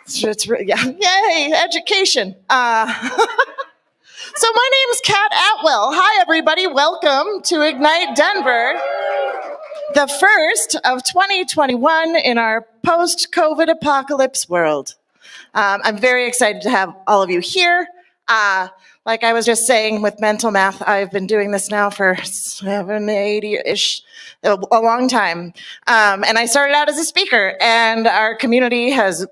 Yeah, yay, education. So my name is Kat Atwell. Hi, everybody. Welcome to Ignite Denver, the first of 2021 in our post-COVID apocalypse world. I'm very excited to have all of you here. Like I was just saying with mental math, I've been doing this now for 80-ish, a long time. And I started out as a speaker, and our community has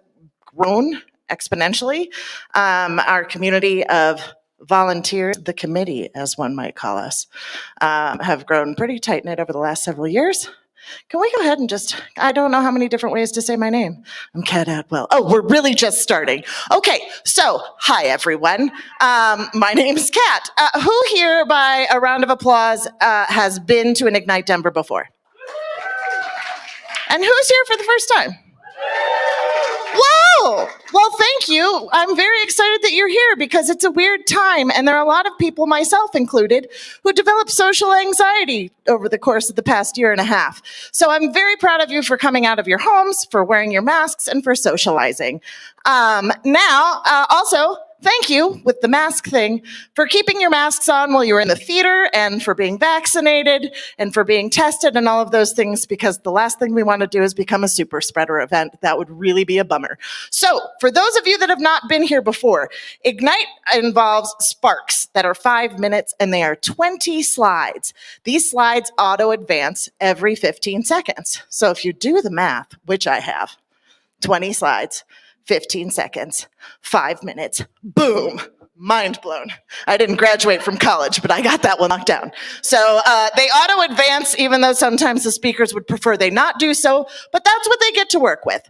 grown exponentially. Our community of volunteers, the committee, as one might call us, have grown pretty tight-knit over the last several years. Can we go ahead and I don't know how many different ways to say my name. I'm Kat Atwell. Oh, we're really just starting. Okay, so, hi everyone. My name's Kat. Who here, by a round of applause, has been to an Ignite Denver before? And who's here for the first time? Whoa! Well, thank you. I'm very excited that you're here because it's a weird time, and there are a lot of people, myself included, who developed social anxiety over the course of the past year and a half. So I'm very proud of you for coming out of your homes, for wearing your masks, and for socializing. Also, thank you, with the mask thing, for keeping your masks on while you were in the theater, and for being vaccinated, and for being tested, and all of those things, because the last thing we want to do is become a super spreader event. That would really be a bummer. So, for those of you that have not been here before, Ignite involves sparks that are 5 minutes, and they are 20 slides. These slides auto-advance every 15 seconds. So if you do the math, which I have, 20 slides, 15 seconds, 5 minutes, boom, mind blown. I didn't graduate from college, but I got that one locked down. So they auto-advance, even though sometimes the speakers would prefer they not do so, but that's what they get to work with.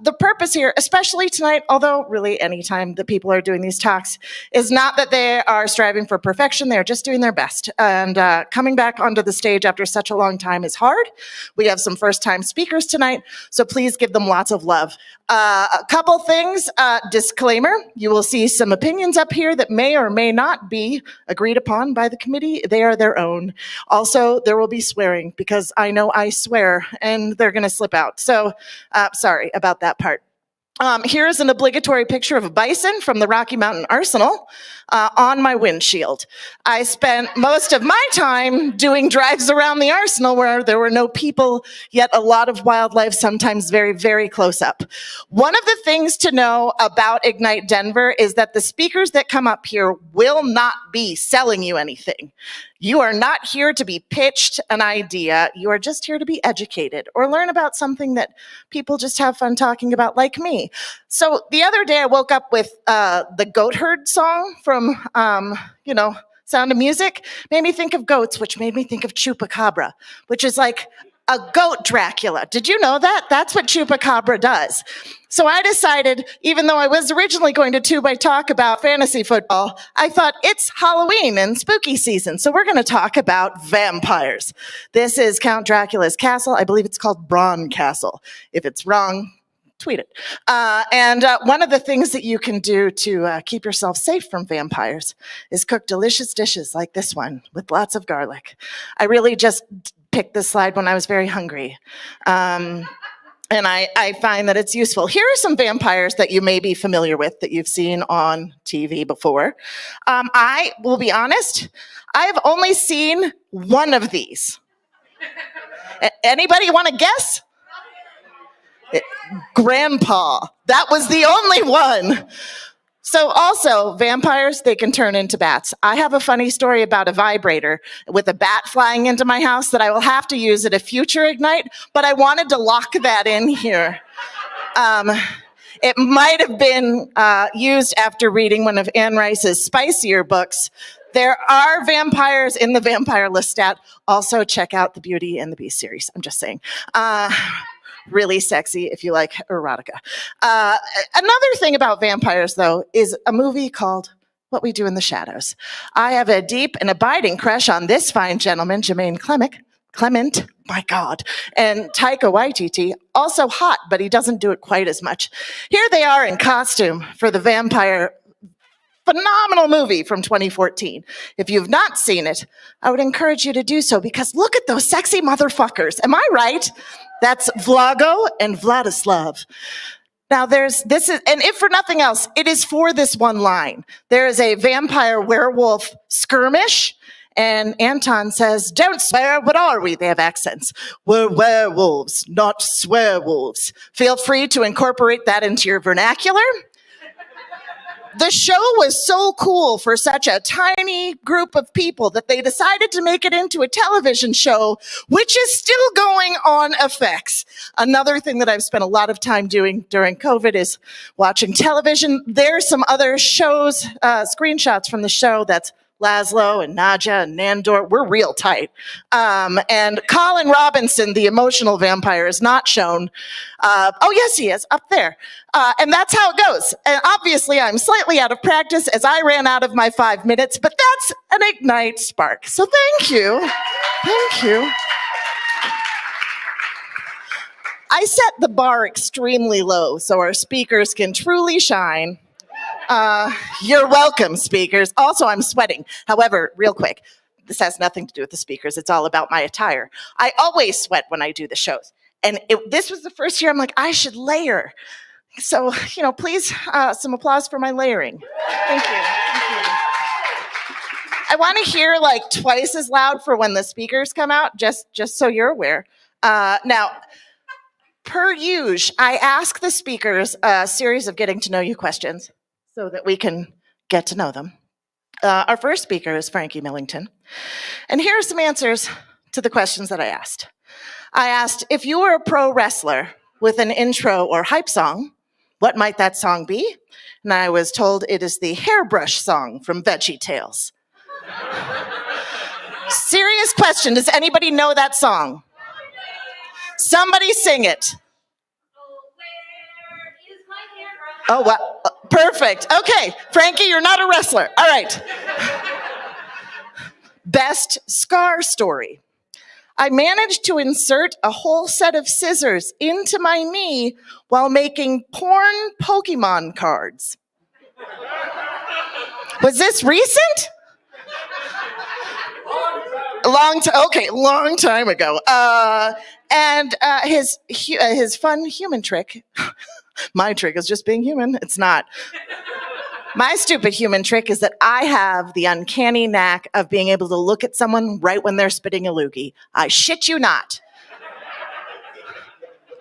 The purpose here, especially tonight, although really anytime that people are doing these talks, is not that they are striving for perfection, they're just doing their best. And coming back onto the stage after such a long time is hard. We have some first-time speakers tonight, so please give them lots of love. A couple things, disclaimer, you will see some opinions up here that may or may not be agreed upon by the committee. They are their own. Also, there will be swearing, because I know I swear, and they're gonna slip out. So, sorry about that part. Here is an obligatory picture of a bison from the Rocky Mountain Arsenal on my windshield. I spent most of my time doing drives around the arsenal where there were no people, yet a lot of wildlife, sometimes very, very close up. One of the things to know about Ignite Denver is that the speakers that come up here will not be selling you anything. You are not here to be pitched an idea. You are just here to be educated or learn about something that people just have fun talking about, like me. So the other day I woke up with the Goat Herd song from, Sound of Music. Made me think of goats, which made me think of Chupacabra, which is like a goat Dracula. Did you know that? That's what Chupacabra does. So I decided, even though I was originally going to talk about fantasy football, I thought it's Halloween and spooky season, so we're going to talk about vampires. This is Count Dracula's castle. I believe it's called Bron Castle. If it's wrong, tweet it. One of the things that you can do to keep yourself safe from vampires is cook delicious dishes like this one with lots of garlic. I really just picked this slide when I was very hungry. And I find that it's useful. Here are some vampires that you may be familiar with, that you've seen on TV before. I will be honest, I've only seen one of these. Anybody want to guess? Grandpa. That was the only one. So also, vampires, they can turn into bats. I have a funny story about a vibrator with a bat flying into my house that I will have to use at a future Ignite, but I wanted to lock that in here. It might have been used after reading one of Anne Rice's spicier books. There are vampires in the Vampire Lestat. Also, check out the Beauty and the Beast series. I'm just saying. Really sexy if you like erotica. Another thing about vampires, though, is a movie called What We Do in the Shadows. I have a deep and abiding crush on this fine gentleman, Jermaine Clement, my God, and Taika Waititi, also hot, but he doesn't do it quite as much. Here they are in costume for the vampire phenomenal movie from 2014. If you've not seen it, I would encourage you to do so because look at those sexy motherfuckers. Am I right? That's Vlago and Vladislav. Now and if for nothing else, it is for this one line. There is a vampire werewolf skirmish, and Anton says, "Don't swear, what are we?" They have accents. "We're werewolves, not swearwolves." Feel free to incorporate that into your vernacular. The show was so cool for such a tiny group of people that they decided to make it into a television show, which is still going on FX. Another thing that I've spent a lot of time doing during COVID is watching television. There's some other shows, screenshots from the show that's Laszlo and Nadja and Nandor. We're real tight. And Colin Robinson, the emotional vampire, is not shown. Oh, yes, he is, up there. And that's how it goes. And obviously, I'm slightly out of practice as I ran out of my 5 minutes, but that's an Ignite spark. So thank you. Thank you. I set the bar extremely low so our speakers can truly shine. You're welcome, speakers. Also, I'm sweating. However, real quick, this has nothing to do with the speakers. It's all about my attire. I always sweat when I do the shows. And this was the first year I'm like, I should layer. So, please, some applause for my layering. Thank you. Thank you. I want to hear like twice as loud for when the speakers come out, just so you're aware. Now, per usual, I ask the speakers a series of getting to know you questions so that we can get to know them. Our first speaker is Frankie Millington. And here are some answers to the questions that I asked. I asked, if you were a pro wrestler with an intro or hype song, what might that song be? And I was told it is the Hairbrush song from VeggieTales. Serious question, does anybody know that song? Somebody sing it. Oh, wow. Perfect. Okay, Frankie, you're not a wrestler. All right. Best scar story. I managed to insert a whole set of scissors into my knee while making porn Pokemon cards. Was this recent? Long time ago. And his fun human trick. My trick is just being human. It's not. My stupid human trick is that I have the uncanny knack of being able to look at someone right when they're spitting a loogie. I shit you not.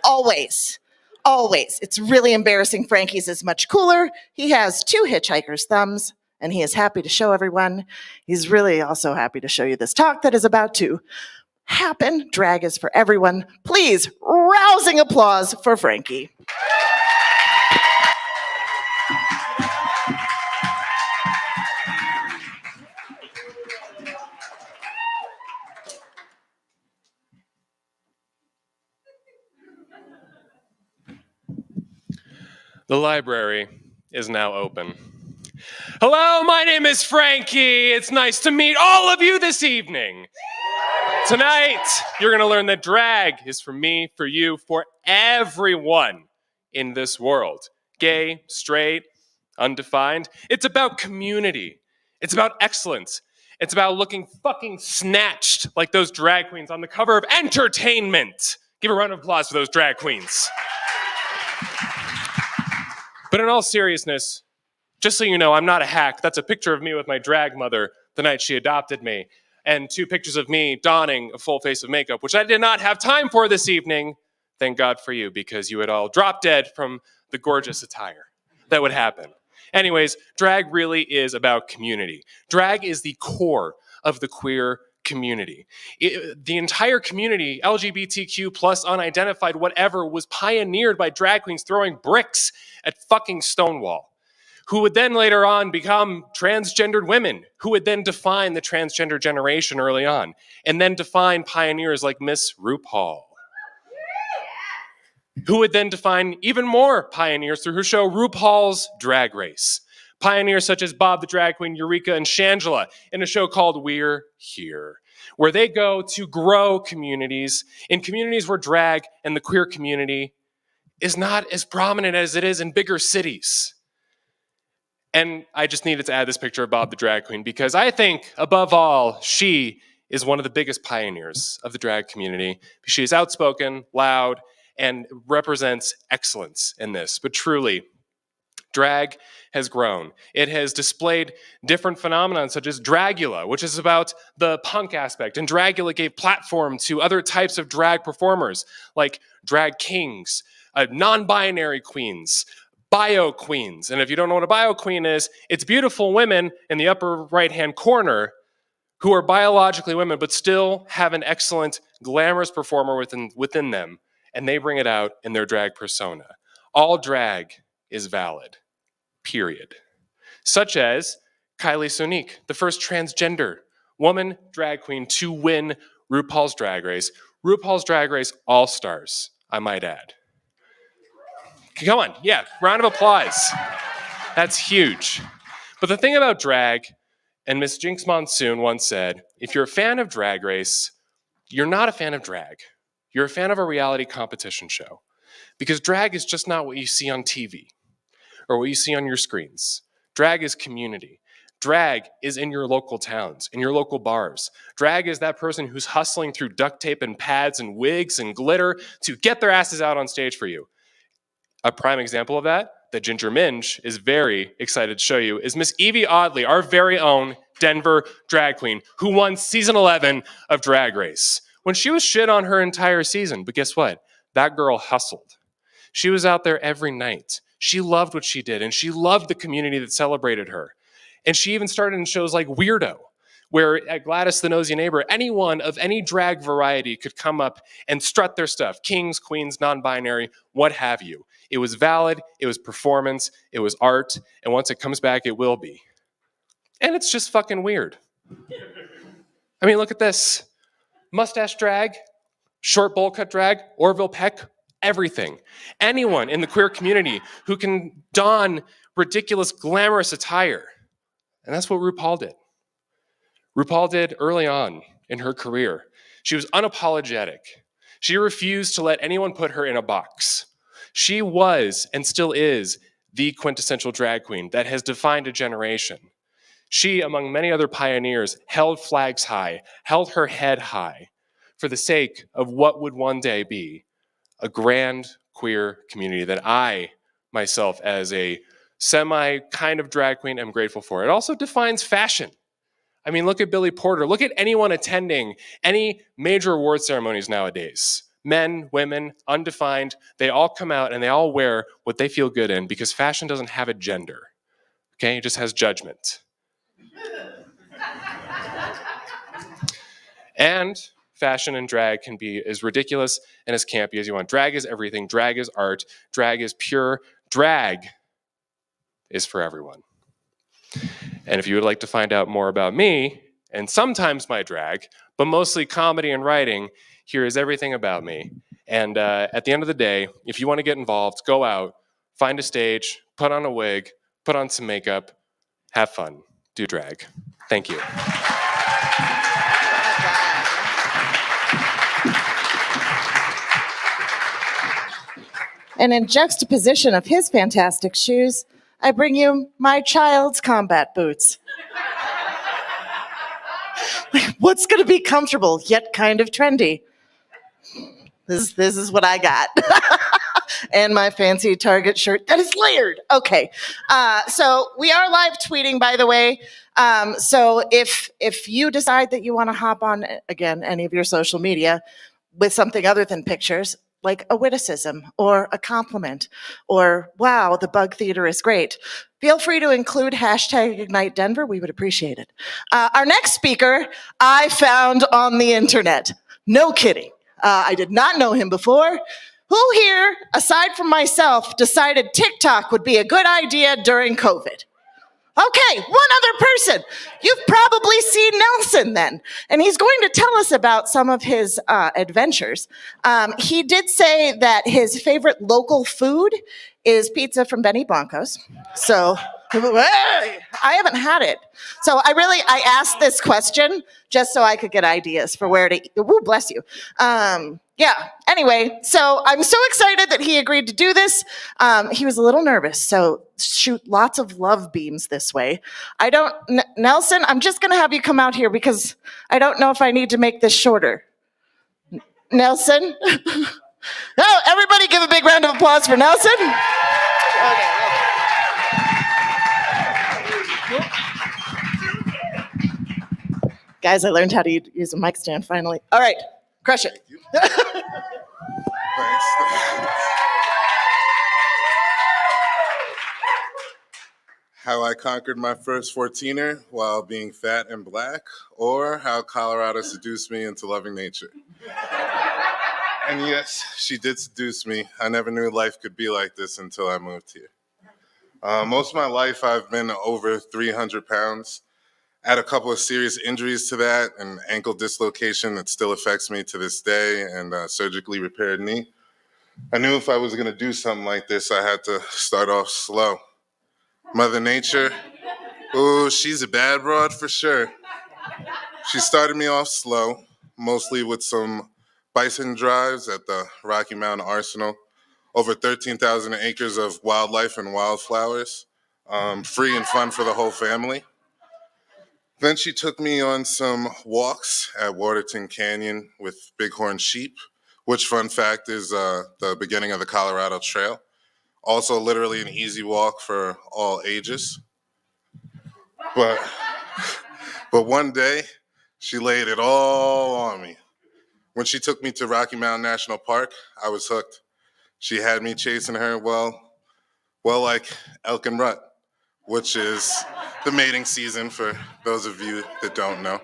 Always. Always. It's really embarrassing. Frankie's is much cooler. He has 2 hitchhiker's thumbs, and he is happy to show everyone. He's really also happy to show you this talk that is about to happen. Drag is for everyone. Please, rousing applause for Frankie. The library is now open. Hello, my name is Frankie. It's nice to meet all of you this evening. Tonight, you're going to learn that drag is for me, for you, for everyone in this world. Gay, straight, undefined. It's about community. It's about excellence. It's about looking fucking snatched like those drag queens on the cover of Entertainment. Give a round of applause for those drag queens. But in all seriousness, just so you know, I'm not a hack. That's a picture of me with my drag mother the night she adopted me. And 2 pictures of me donning a full face of makeup, which I did not have time for this evening. Thank God for you, because you would all drop dead from the gorgeous attire that would happen. Anyways, drag really is about community. Drag is the core of the queer community. The entire community, LGBTQ plus unidentified whatever, was pioneered by drag queens throwing bricks at fucking Stonewall, who would then later on become transgendered women, who would then define the transgender generation early on, and then define pioneers like Miss RuPaul, who would then define even more pioneers through her show RuPaul's Drag Race. Pioneers such as Bob the Drag Queen, Eureka, and Shangela in a show called We're Here, where they go to grow communities, in communities where drag and the queer community is not as prominent as it is in bigger cities. And I just needed to add this picture of Bob the drag queen because I think, above all, she is one of the biggest pioneers of the drag community. She is outspoken, loud, and represents excellence in this. But truly, drag has grown. It has displayed different phenomena such as Dragula, which is about the punk aspect. And Dragula gave platform to other types of drag performers like drag kings, non-binary queens, bio queens. And if you don't know what a bio queen is, it's beautiful women in the upper right-hand corner who are biologically women but still have an excellent, glamorous performer within them. And they bring it out in their drag persona. All drag is valid, period. Such as Kylie Sonique, the first transgender woman drag queen to win RuPaul's Drag Race. RuPaul's Drag Race All-Stars, I might add. Come on, yeah, round of applause. That's huge. But the thing about drag, and Miss Jinx Monsoon once said, if you're a fan of Drag Race, you're not a fan of drag. You're a fan of a reality competition show. Because drag is just not what you see on TV or what you see on your screens. Drag is community. Drag is in your local towns, in your local bars. Drag is that person who's hustling through duct tape and pads and wigs and glitter to get their asses out on stage for you. A prime example of that Ginger Minge is very excited to show you, is Miss Evie Oddly, our very own Denver drag queen, who won season 11 of Drag Race. When she was shit on her entire season, but guess what? That girl hustled. She was out there every night. She loved what she did, and she loved the community that celebrated her. And she even started in shows like Weirdo, where at Gladys the Nosy Neighbor, anyone of any drag variety could come up and strut their stuff. Kings, queens, non-binary, what have you. It was valid, it was performance, it was art, and once it comes back, it will be. And it's just fucking weird. I mean, look at this. Mustache drag, short bowl cut drag, Orville Peck, everything. Anyone in the queer community who can don ridiculous, glamorous attire. And that's what RuPaul did. RuPaul did early on in her career. She was unapologetic. She refused to let anyone put her in a box. She was, and still is, the quintessential drag queen that has defined a generation. She, among many other pioneers, held flags high, held her head high, for the sake of what would one day be a grand queer community that I, myself, as a semi-kind of drag queen, am grateful for. It also defines fashion. I mean, look at Billy Porter. Look at anyone attending any major award ceremonies nowadays. Men, women, undefined, they all come out and they all wear what they feel good in because fashion doesn't have a gender. Okay, it just has judgment. And fashion and drag can be as ridiculous and as campy as you want. Drag is everything. Drag is art. Drag is pure. Drag is for everyone. And if you would like to find out more about me, and sometimes my drag, but mostly comedy and writing, here is everything about me. And at the end of the day, if you want to get involved, go out, find a stage, put on a wig, put on some makeup, have fun, do drag. Thank you. And in juxtaposition of his fantastic shoes, I bring you my child's combat boots. Like, what's going to be comfortable yet kind of trendy? This is what I got. And my fancy Target shirt that is layered. Okay. So we are live tweeting, by the way. So if you decide that you want to hop on, again, any of your social media with something other than pictures, like a witticism or a compliment or, wow, the Bug Theater is great, feel free to include hashtag Ignite Denver. We would appreciate it. Our next speaker I found on the internet. No kidding. I did not know him before. Who here, aside from myself, decided TikTok would be a good idea during COVID? Okay, one other person. You've probably seen Nelson then, and he's going to tell us about some of his adventures. He did say that his favorite local food is pizza from Benny Blanco's. So I haven't had it. So I asked this question just so I could get ideas for where to, woo, bless you. Yeah, anyway, so I'm so excited that he agreed to do this. He was a little nervous, so shoot lots of love beams this way. Nelson, I'm just gonna have you come out here because I don't know if I need to make this shorter. Nelson? No, everybody give a big round of applause for Nelson. Okay. Guys, I learned how to use a mic stand finally. All right, crush it. Thanks. How I conquered my first 14er while being fat and black, or how Colorado seduced me into loving nature. And yes, she did seduce me. I never knew life could be like this until I moved here. Most of my life, I've been over 300 pounds. I had a couple of serious injuries to that, an ankle dislocation that still affects me to this day, and a surgically repaired knee. I knew if I was gonna do something like this, I had to start off slow. Mother Nature, ooh, she's a bad broad for sure. She started me off slow, mostly with some bison drives at the Rocky Mountain Arsenal, over 13,000 acres of wildlife and wildflowers, free and fun for the whole family. Then she took me on some walks at Waterton Canyon with bighorn sheep, which, fun fact, is the beginning of the Colorado Trail. Also literally an easy walk for all ages. But one day, she laid it all on me. When she took me to Rocky Mountain National Park, I was hooked. She had me chasing her, well, like elk and rut, which is the mating season for those of you that don't know.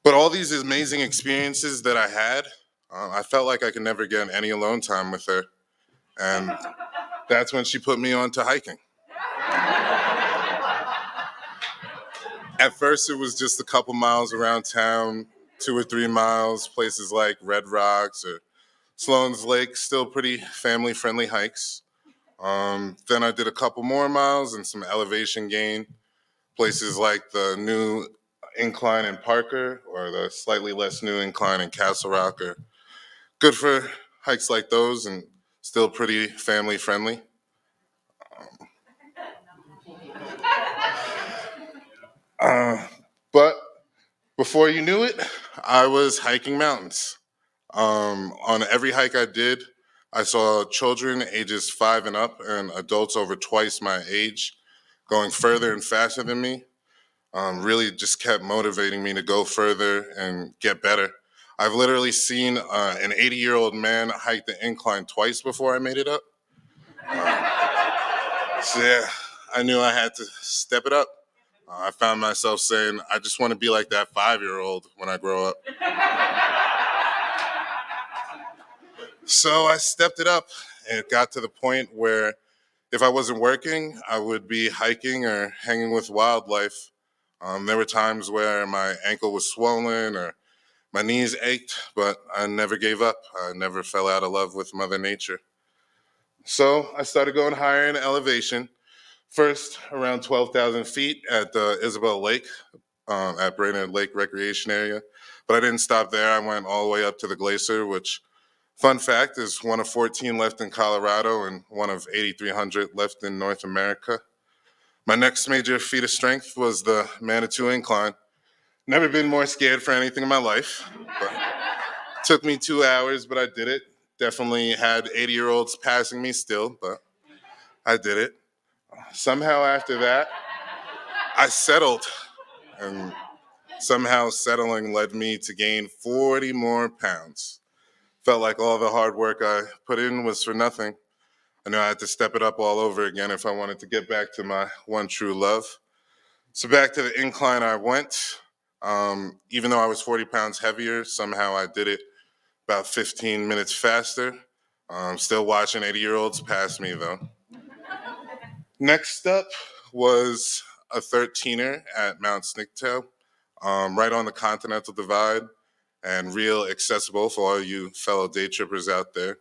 But all these amazing experiences that I had, I felt like I could never get any alone time with her. And that's when she put me on to hiking. At first, it was just a couple miles around town, 2 or 3 miles, places like Red Rocks or Sloan's Lake, still pretty family-friendly hikes. Then I did a couple more miles and some elevation gain, places like the new incline in Parker or the slightly less new incline in Castle Rock are good for hikes like those and still pretty family-friendly. But before you knew it, I was hiking mountains. On every hike I did, I saw children ages 5 and up and adults over twice my age going further and faster than me. Really just kept motivating me to go further and get better. I've literally seen an 80-year-old man hike the incline twice before I made it up. So yeah, I knew I had to step it up. I found myself saying, I just want to be like that 5-year-old when I grow up. So I stepped it up, and it got to the point where if I wasn't working, I would be hiking or hanging with wildlife. There were times where my ankle was swollen or my knees ached, but I never gave up. I never fell out of love with Mother Nature. So I started going higher in elevation. First, around 12,000 feet at the Isabel Lake, at Brainerd Lake Recreation Area. But I didn't stop there. I went all the way up to the Glacier, which, fun fact, is one of 14 left in Colorado and one of 8,300 left in North America. My next major feat of strength was the Manitou Incline. Never been more scared for anything in my life. But took me 2 hours, but I did it. Definitely had 80-year-olds passing me still, but I did it. Somehow after that, I settled. And somehow settling led me to gain 40 more pounds. Felt like all the hard work I put in was for nothing. I knew I had to step it up all over again if I wanted to get back to my one true love. So back to the incline I went. Even though I was 40 pounds heavier, somehow I did it about 15 minutes faster. Still watching 80-year-olds pass me though. Next up was a 13er at Mount Snicktail, right on the Continental Divide and real accessible for all you fellow day trippers out there.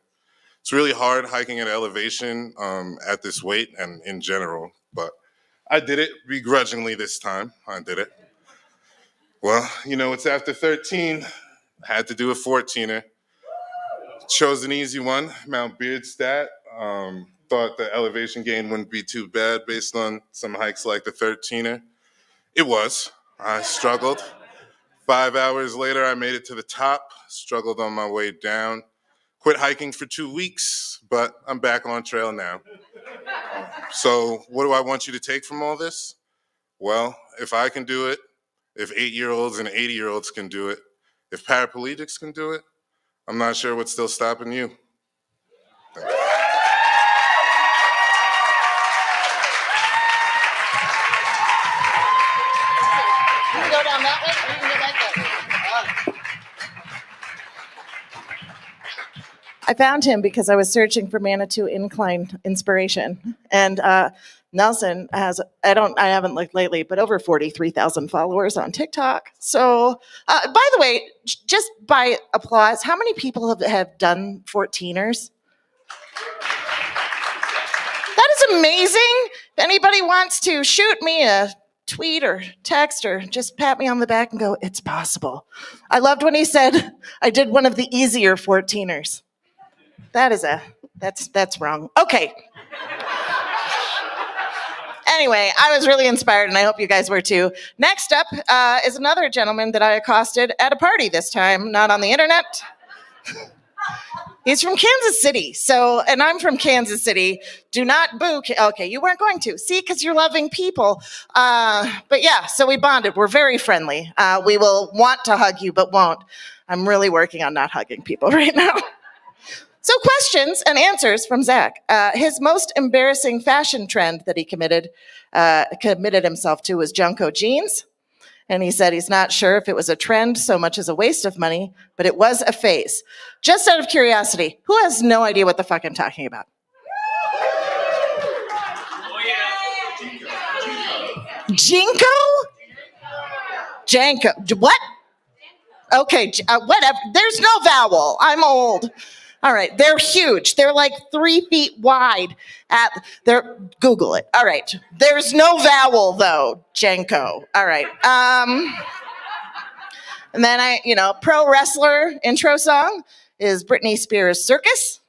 It's really hard hiking at elevation at this weight and in general, but I did it begrudgingly this time. I did it. Well, you know, it's after 13. Had to do a 14er. Chose an easy one, Mount Beardstat. Thought the elevation gain wouldn't be too bad based on some hikes like the 13er. It was. I struggled. 5 hours later, I made it to the top, struggled on my way down. Quit hiking for 2 weeks, but I'm back on trail now. So what do I want you to take from all this? Well, if I can do it, if 8-year-olds and 80-year-olds can do it, if paraplegics can do it, I'm not sure what's still stopping you. Thank you. You can go down that way, or you can go back that way. I found him because I was searching for Manitou Incline inspiration, and Nelson has, I haven't looked lately, but over 43,000 followers on TikTok. So, by the way, just by applause, how many people have done 14ers? That is amazing. If anybody wants to shoot me a tweet or text or just pat me on the back and go, it's possible. I loved when he said, I did one of the easier 14ers. That's wrong. Okay. Anyway, I was really inspired, and I hope you guys were too. Next up is another gentleman that I accosted at a party this time, not on the internet. He's from Kansas City, and I'm from Kansas City. Do not boo. Okay, you weren't going to. See, because you're loving people. But yeah, so we bonded. We're very friendly. We will want to hug you, but won't. I'm really working on not hugging people right now. So questions and answers from Zach. His most embarrassing fashion trend that he committed himself to was Junko jeans. And he said he's not sure if it was a trend so much as a waste of money, but it was a phase. Just out of curiosity, who has no idea what the fuck I'm talking about? Jinko? Janko. What? Okay, whatever. There's no vowel. I'm old. All right, they're huge. They're like 3 feet wide. Google it. All right, there's no vowel though, Janko. All right. And then pro wrestler intro song is Britney Spears' Circus.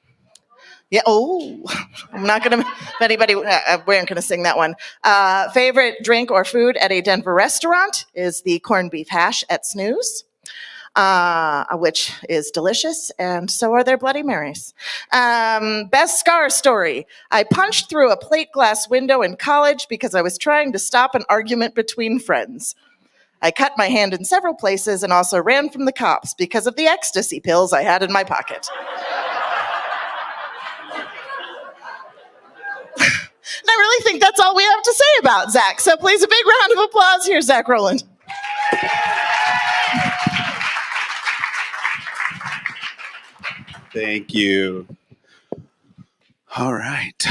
Yeah. Oh, I'm not gonna. If anybody, we aren't gonna sing that one. Favorite drink or food at a Denver restaurant is the corned beef hash at Snooze. Which is delicious, and so are their Bloody Marys. Best scar story. I punched through a plate glass window in college because I was trying to stop an argument between friends. I cut my hand in several places and also ran from the cops because of the ecstasy pills I had in my pocket. And I really think that's all we have to say about Zach. So please, a big round of applause. Here's Zach Rowland. Thank you. All right.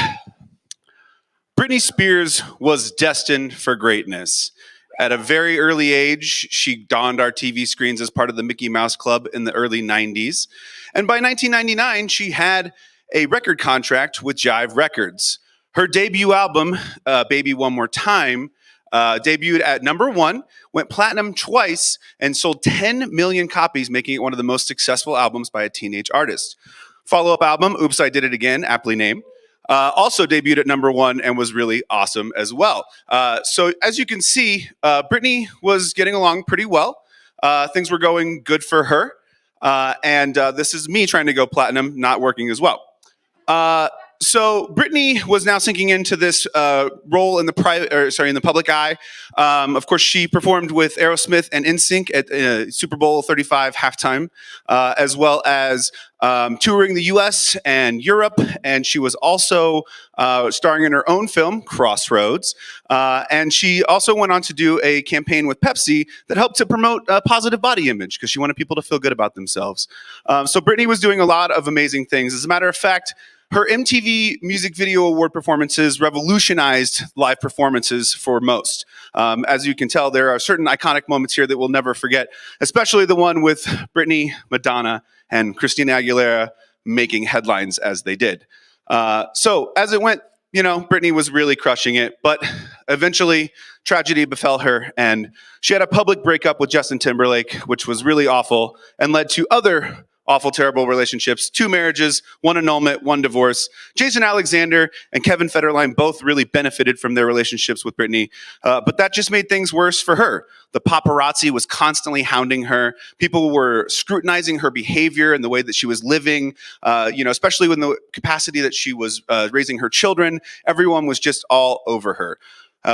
Britney Spears was destined for greatness. At a very early age, she donned our TV screens as part of the Mickey Mouse Club in the early 90s. And by 1999, she had a record contract with Jive Records. Her debut album, Baby One More Time, debuted at #1, went platinum twice, and sold 10 million copies, making it one of the most successful albums by a teenage artist. Follow-up album, Oops, I Did It Again, aptly named, also debuted at #1 and was really awesome as well. So as you can see, Britney was getting along pretty well. Things were going good for her. And this is me trying to go platinum, not working as well. So Britney was now sinking into this role in the public eye. Of course, she performed with Aerosmith and NSYNC at Super Bowl 35 halftime, as well as touring the U.S. and Europe. And she was also starring in her own film, Crossroads. And she also went on to do a campaign with Pepsi that helped to promote a positive body image because she wanted people to feel good about themselves. So Britney was doing a lot of amazing things. As a matter of fact, her MTV Music Video Award performances revolutionized live performances for most. As you can tell, there are certain iconic moments here that we'll never forget, especially the one with Britney, Madonna, and Christina Aguilera making headlines as they did. So as it went, Britney was really crushing it, but eventually tragedy befell her, and she had a public breakup with Justin Timberlake, which was really awful and led to other awful, terrible relationships, 2 marriages, 1 annulment, 1 divorce. Jason Alexander and Kevin Federline both really benefited from their relationships with Britney, but that just made things worse for her. The paparazzi was constantly hounding her. People were scrutinizing her behavior and the way that she was living, especially when the capacity that she was raising her children. Everyone was just all over her.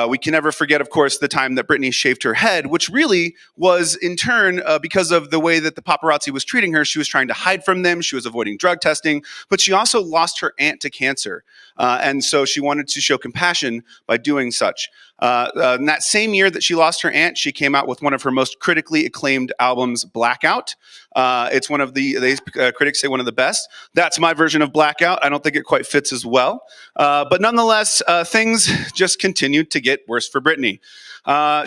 We can never forget, of course, the time that Britney shaved her head, which really was in turn because of the way that the paparazzi was treating her. She was trying to hide from them. She was avoiding drug testing, but she also lost her aunt to cancer. And so she wanted to show compassion by doing such. In that same year that she lost her aunt, she came out with one of her most critically acclaimed albums, Blackout. It's one of critics say one of the best. That's my version of Blackout. I don't think it quite fits as well. But nonetheless, things just continued to get worse for Britney.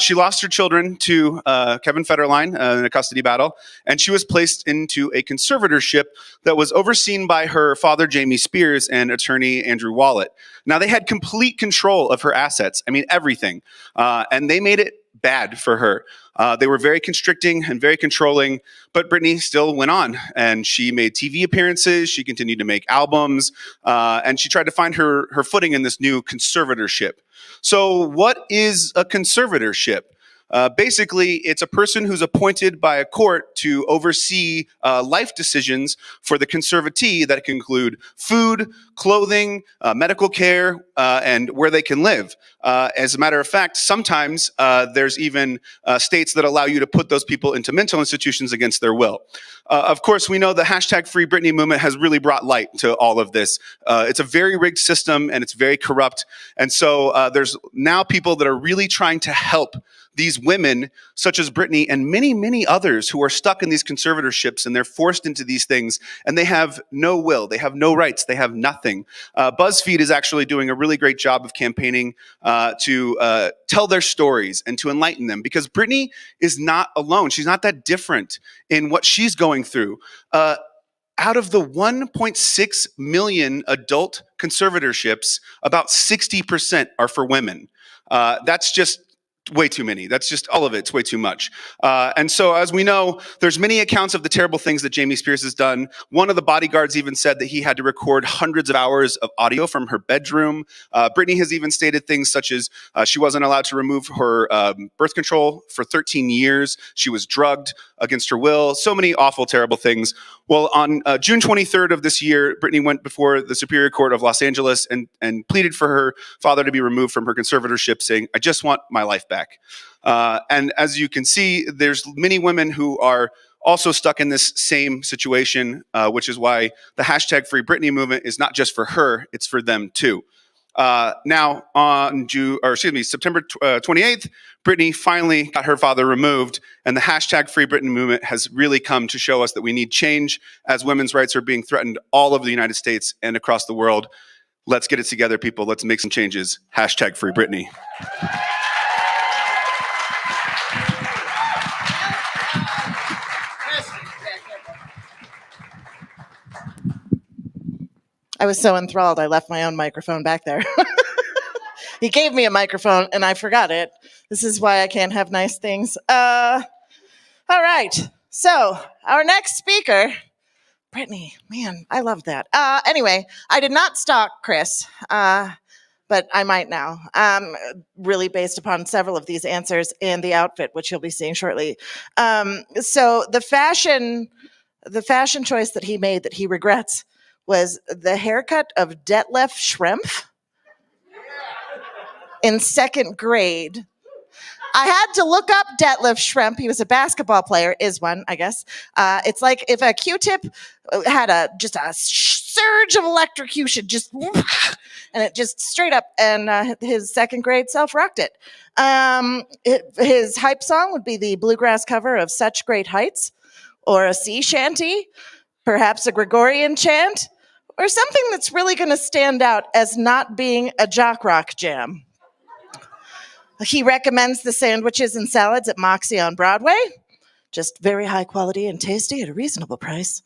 She lost her children to Kevin Federline in a custody battle, and she was placed into a conservatorship that was overseen by her father, Jamie Spears, and attorney Andrew Wallet. Now, they had complete control of her assets. I mean, everything. And they made it bad for her. They were very constricting and very controlling, but Britney still went on, and she made TV appearances. She continued to make albums, and she tried to find her footing in this new conservatorship. So what is a conservatorship? Basically, it's a person who's appointed by a court to oversee life decisions for the conservatee that can include food, clothing, medical care, and where they can live. As a matter of fact, sometimes there's even states that allow you to put those people into mental institutions against their will. Of course, we know the hashtag Free Britney movement has really brought light to all of this. It's a very rigged system, and it's very corrupt. And so there's now people that are really trying to help these women, such as Britney and many, many others who are stuck in these conservatorships, and they're forced into these things, and they have no will, they have no rights, they have nothing. BuzzFeed is actually doing a really great job of campaigning to tell their stories and to enlighten them, because Britney is not alone. She's not that different in what she's going through. Out of the 1.6 million adult conservatorships, about 60% are for women. That's just way too many. That's just all of it. It's way too much. And so, as we know, there's many accounts of the terrible things that Jamie Spears has done. One of the bodyguards even said that he had to record hundreds of hours of audio from her bedroom. Britney has even stated things such as she wasn't allowed to remove her birth control for 13 years. She was drugged against her will. So many awful, terrible things. Well, on June 23rd of this year, Britney went before the Superior Court of Los Angeles and pleaded for her father to be removed from her conservatorship, saying, "I just want my life back." And as you can see, there's many women who are also stuck in this same situation, which is why the hashtag Free Britney movement is not just for her, it's for them too. Now, on September 28th, Britney finally got her father removed, and the hashtag Free Britney movement has really come to show us that we need change as women's rights are being threatened all over the United States and across the world. Let's get it together, people. Let's make some changes. Hashtag Free Britney. I was so enthralled, I left my own microphone back there. He gave me a microphone, and I forgot it. This is why I can't have nice things. All right. So, our next speaker, Britney. Man, I love that. Anyway, I did not stalk Chris, but I might now, really based upon several of these answers and the outfit, which you'll be seeing shortly. So, the fashion choice that he made that he regrets was the haircut of Detlef Schrempf in second grade. I had to look up Detlef Schrempf. He was a basketball player, is one, I guess. It's like if a Q-tip had just a surge of electrocution, and it just straight up, and his second grade self rocked it. His hype song would be the bluegrass cover of Such Great Heights, or a sea shanty, perhaps a Gregorian chant, or something that's really going to stand out as not being a jock rock jam. He recommends the sandwiches and salads at Moxie on Broadway. just very high quality and tasty at a reasonable price.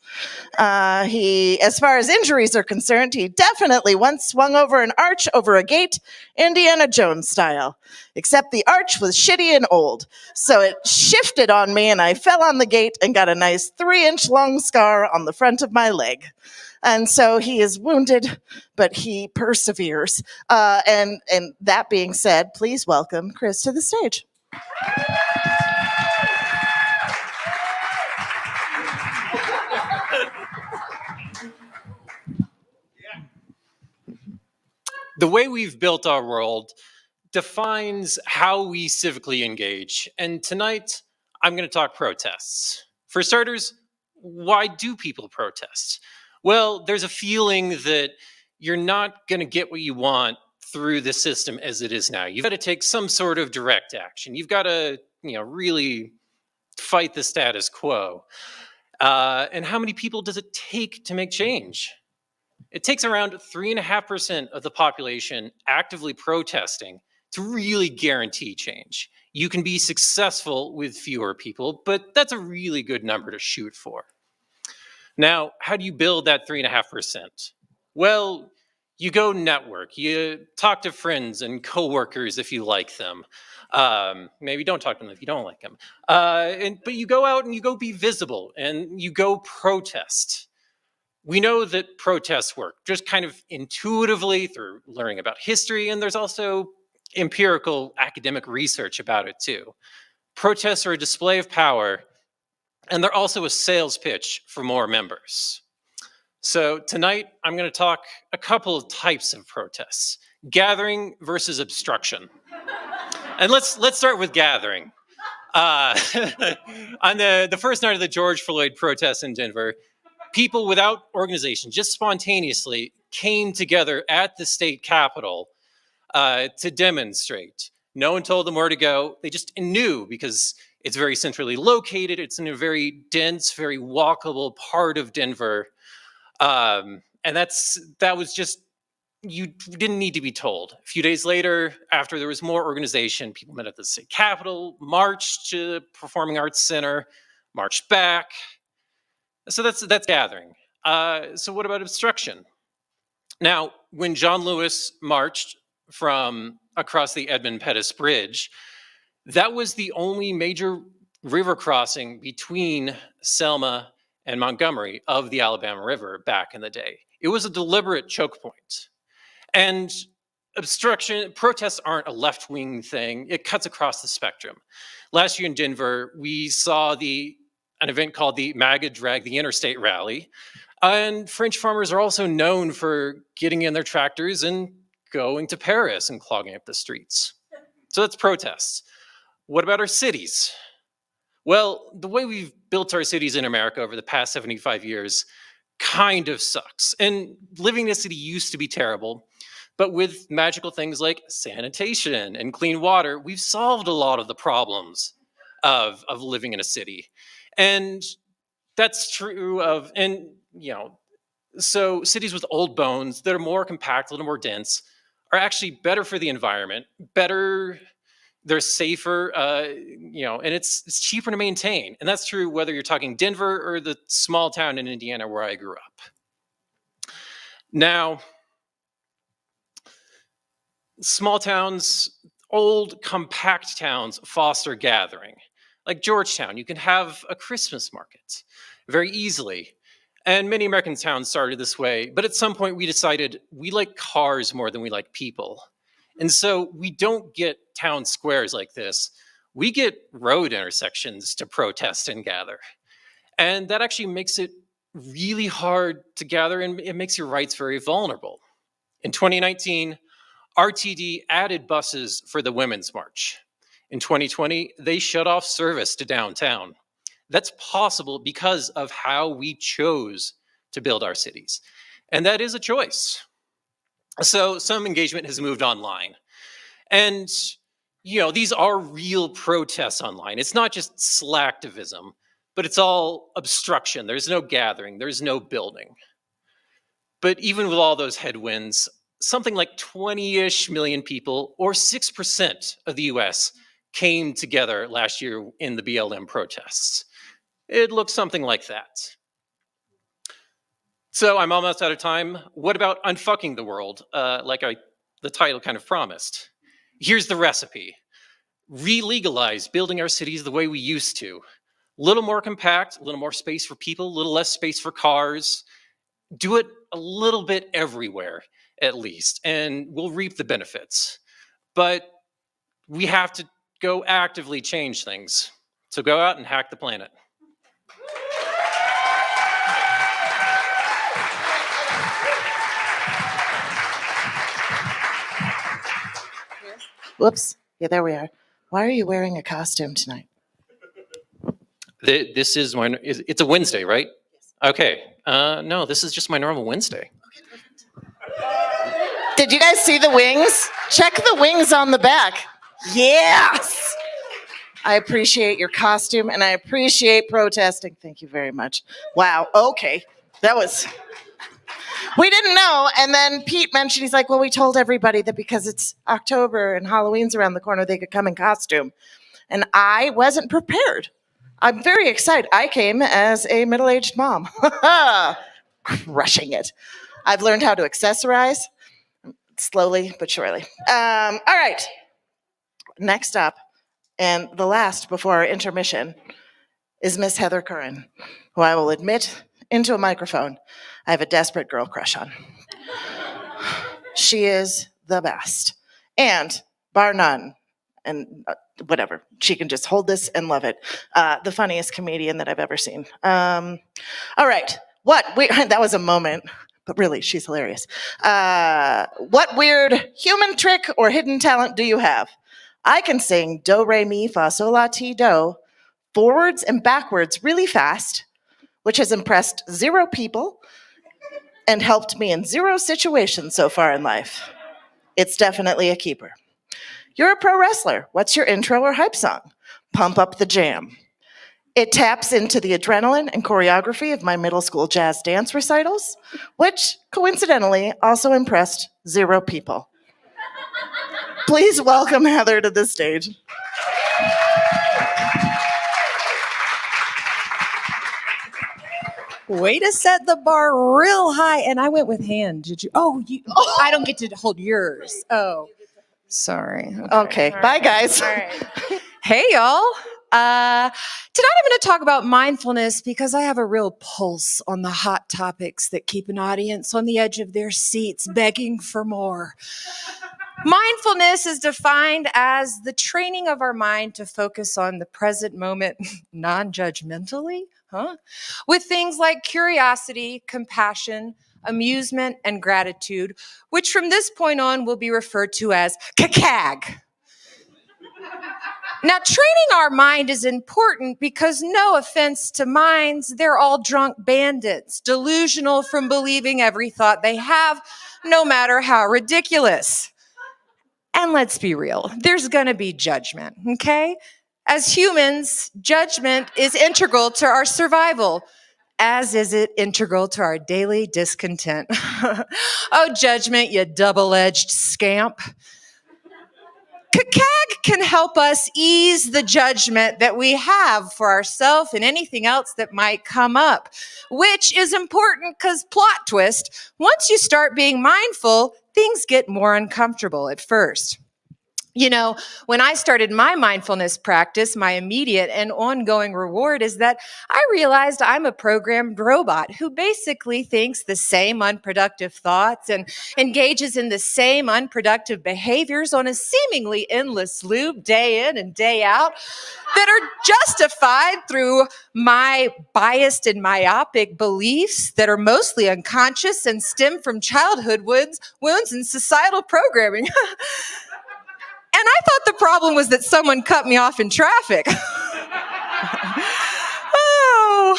As far as injuries are concerned, he definitely once swung over an arch over a gate, Indiana Jones style. Except the arch was shitty and old, so it shifted on me and I fell on the gate and got a nice 3-inch long scar on the front of my leg. And so he is wounded, but he perseveres. And that being said, please welcome Chris to the stage. The way we've built our world defines how we civically engage. And tonight, I'm going to talk protests. For starters, why do people protest? Well, there's a feeling that you're not going to get what you want through the system as it is now. You've got to take some sort of direct action. You've got to, really fight the status quo. And how many people does it take to make change? It takes around 3.5% of the population actively protesting to really guarantee change. You can be successful with fewer people, but that's a really good number to shoot for. Now, how do you build that 3.5%? Well, you go network. You talk to friends and coworkers if you like them. Maybe don't talk to them if you don't like them. But you go out and you go be visible and you go protest. We know that protests work just kind of intuitively through learning about history, and there's also empirical academic research about it too. Protests are a display of power, and they're also a sales pitch for more members. So tonight, I'm going to talk a couple of types of protests: gathering versus obstruction. And let's start with gathering. On the first night of the George Floyd protests in Denver, people without organization, just spontaneously, came together at the state capitol to demonstrate. No one told them where to go. They just knew because it's very centrally located. It's in a very dense, very walkable part of Denver. And that was just, you didn't need to be told. A few days later, after there was more organization, people met at the state capitol, marched to the Performing Arts Center, marched back. So that's gathering. So what about obstruction? Now, when John Lewis marched from across the Edmund Pettus Bridge, that was the only major river crossing between Selma and Montgomery of the Alabama River back in the day. It was a deliberate choke point. And protests aren't a left-wing thing. It cuts across the spectrum. Last year in Denver, we saw an event called the MAGA Drag the Interstate Rally. And French farmers are also known for getting in their tractors and going to Paris and clogging up the streets. So that's protests. What about our cities? Well, the way we've built our cities in America over the past 75 years kind of sucks. And living in a city used to be terrible. But with magical things like sanitation and clean water, we've solved a lot of the problems of living in a city. And that's true of, so cities with old bones that are more compact, a little more dense, are actually better for the environment, they're safer, and it's cheaper to maintain. And that's true whether you're talking Denver or the small town in Indiana where I grew up. Now, small towns, old compact towns foster gathering. Like Georgetown, you can have a Christmas market very easily. And many American towns started this way, but at some point we decided we like cars more than we like people. And so we don't get town squares like this. We get road intersections to protest and gather. And that actually makes it really hard to gather, and it makes your rights very vulnerable. In 2019, RTD added buses for the Women's March. In 2020, they shut off service to downtown. That's possible because of how we chose to build our cities. And that is a choice. So some engagement has moved online. And, these are real protests online. It's not just slacktivism, but it's all obstruction. There's no gathering, there's no building. But even with all those headwinds, something like 20-ish million people, or 6% of the US, came together last year in the BLM protests. It looks something like that. So I'm almost out of time. What about unfucking the world, the title kind of promised? Here's the recipe. Re-legalize building our cities the way we used to. A little more compact, a little more space for people, a little less space for cars. Do it a little bit everywhere, at least, and we'll reap the benefits. But we have to go actively change things. So go out and hack the planet. Whoops. Yeah, there we are. Why are you wearing a costume tonight? This is it's a Wednesday, right? Okay. No, this is just my normal Wednesday. Did you guys see the wings? Check the wings on the back. Yes! I appreciate your costume and I appreciate protesting. Thank you very much. Wow, okay. We didn't know. And then Pete mentioned, he's like, well, we told everybody that because it's October and Halloween's around the corner, they could come in costume. And I wasn't prepared. I'm very excited. I came as a middle-aged mom. Crushing it. I've learned how to accessorize. Slowly but surely. All right. Next up, and the last before our intermission, is Miss Heather Curran, who I will admit into a microphone I have a desperate girl crush on. She is the best. And bar none, and whatever, she can just hold this and love it. The funniest comedian that I've ever seen. All right. That was a moment. But really, she's hilarious. What weird human trick or hidden talent do you have? I can sing do, re, mi, fa, sol, la, ti, do forwards and backwards really fast, which has impressed 0 people and helped me in 0 situations so far in life. It's definitely a keeper. You're a pro wrestler. What's your intro or hype song? Pump up the jam. It taps into the adrenaline and choreography of my middle school jazz dance recitals, which coincidentally also impressed 0 people. Please welcome Heather to the stage. Way to set the bar real high. And I went with hand. Did you? I don't get to hold yours. Oh, sorry. Okay, bye guys. All right. Hey, y'all. Tonight I'm going to talk about mindfulness because I have a real pulse on the hot topics that keep an audience on the edge of their seats begging for more. Mindfulness is defined as the training of our mind to focus on the present moment non-judgmentally, with things like curiosity, compassion, amusement, and gratitude, which from this point on will be referred to as CACAG. Now, training our mind is important because, no offense to minds, they're all drunk bandits, delusional from believing every thought they have, no matter how ridiculous. And let's be real, there's gonna be judgment, okay? As humans, judgment is integral to our survival, as is it integral to our daily discontent. Oh, judgment, you double-edged scamp. CACAG can help us ease the judgment that we have for ourselves and anything else that might come up, which is important because, plot twist, once you start being mindful, things get more uncomfortable at first. You know, when I started my mindfulness practice, my immediate and ongoing reward is that I realized I'm a programmed robot who basically thinks the same unproductive thoughts and engages in the same unproductive behaviors on a seemingly endless loop day in and day out that are justified through my biased and myopic beliefs that are mostly unconscious and stem from childhood wounds and societal programming. And I thought the problem was that someone cut me off in traffic. Oh,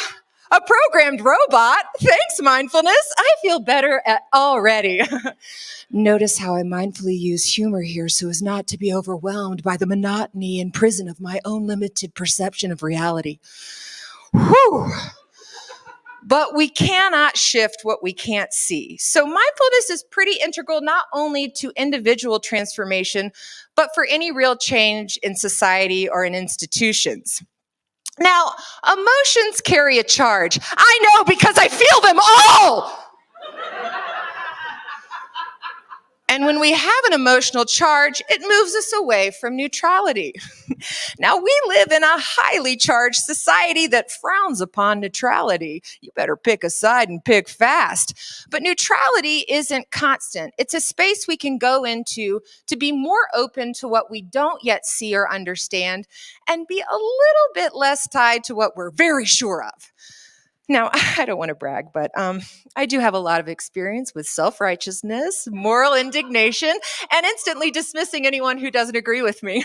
a programmed robot. Thanks, mindfulness. I feel better already. Notice how I mindfully use humor here so as not to be overwhelmed by the monotony and prison of my own limited perception of reality. Whew. But we cannot shift what we can't see. So mindfulness is pretty integral not only to individual transformation, but for any real change in society or in institutions. Now, emotions carry a charge. I know because I feel them all. And when we have an emotional charge, it moves us away from neutrality. Now, we live in a highly charged society that frowns upon neutrality. You better pick a side and pick fast. But neutrality isn't constant. It's a space we can go into to be more open to what we don't yet see or understand and be a little bit less tied to what we're very sure of. Now, I don't want to brag, but I do have a lot of experience with self-righteousness, moral indignation, and instantly dismissing anyone who doesn't agree with me.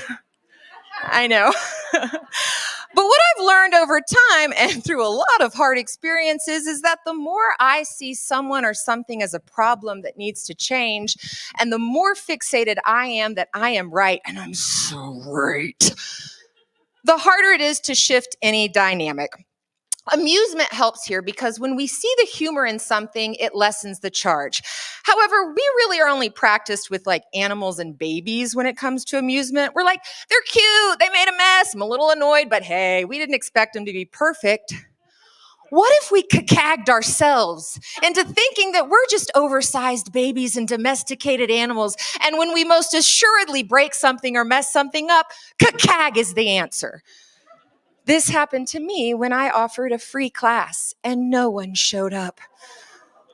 I know. But what I've learned over time and through a lot of hard experiences is that the more I see someone or something as a problem that needs to change, and the more fixated I am that I am right and I'm so right, the harder it is to shift any dynamic. Amusement helps here because when we see the humor in something, it lessens the charge. However, we really are only practiced with like animals and babies when it comes to amusement. We're like, they're cute, they made a mess, I'm a little annoyed, but hey, we didn't expect them to be perfect. What if we cacagged ourselves into thinking that we're just oversized babies and domesticated animals, and when we most assuredly break something or mess something up, cacag is the answer? This happened to me when I offered a free class and no one showed up.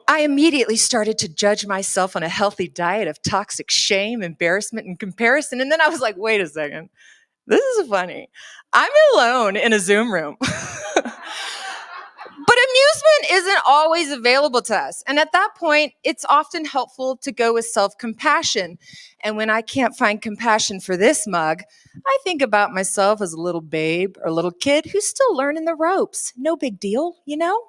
I immediately started to judge myself on a healthy diet of toxic shame, embarrassment, and comparison. And then I was like, wait a second, this is funny. I'm alone in a Zoom room. But amusement isn't always available to us. And at that point, it's often helpful to go with self-compassion. And when I can't find compassion for this mug, I think about myself as a little babe or a little kid who's still learning the ropes. No big deal, you know?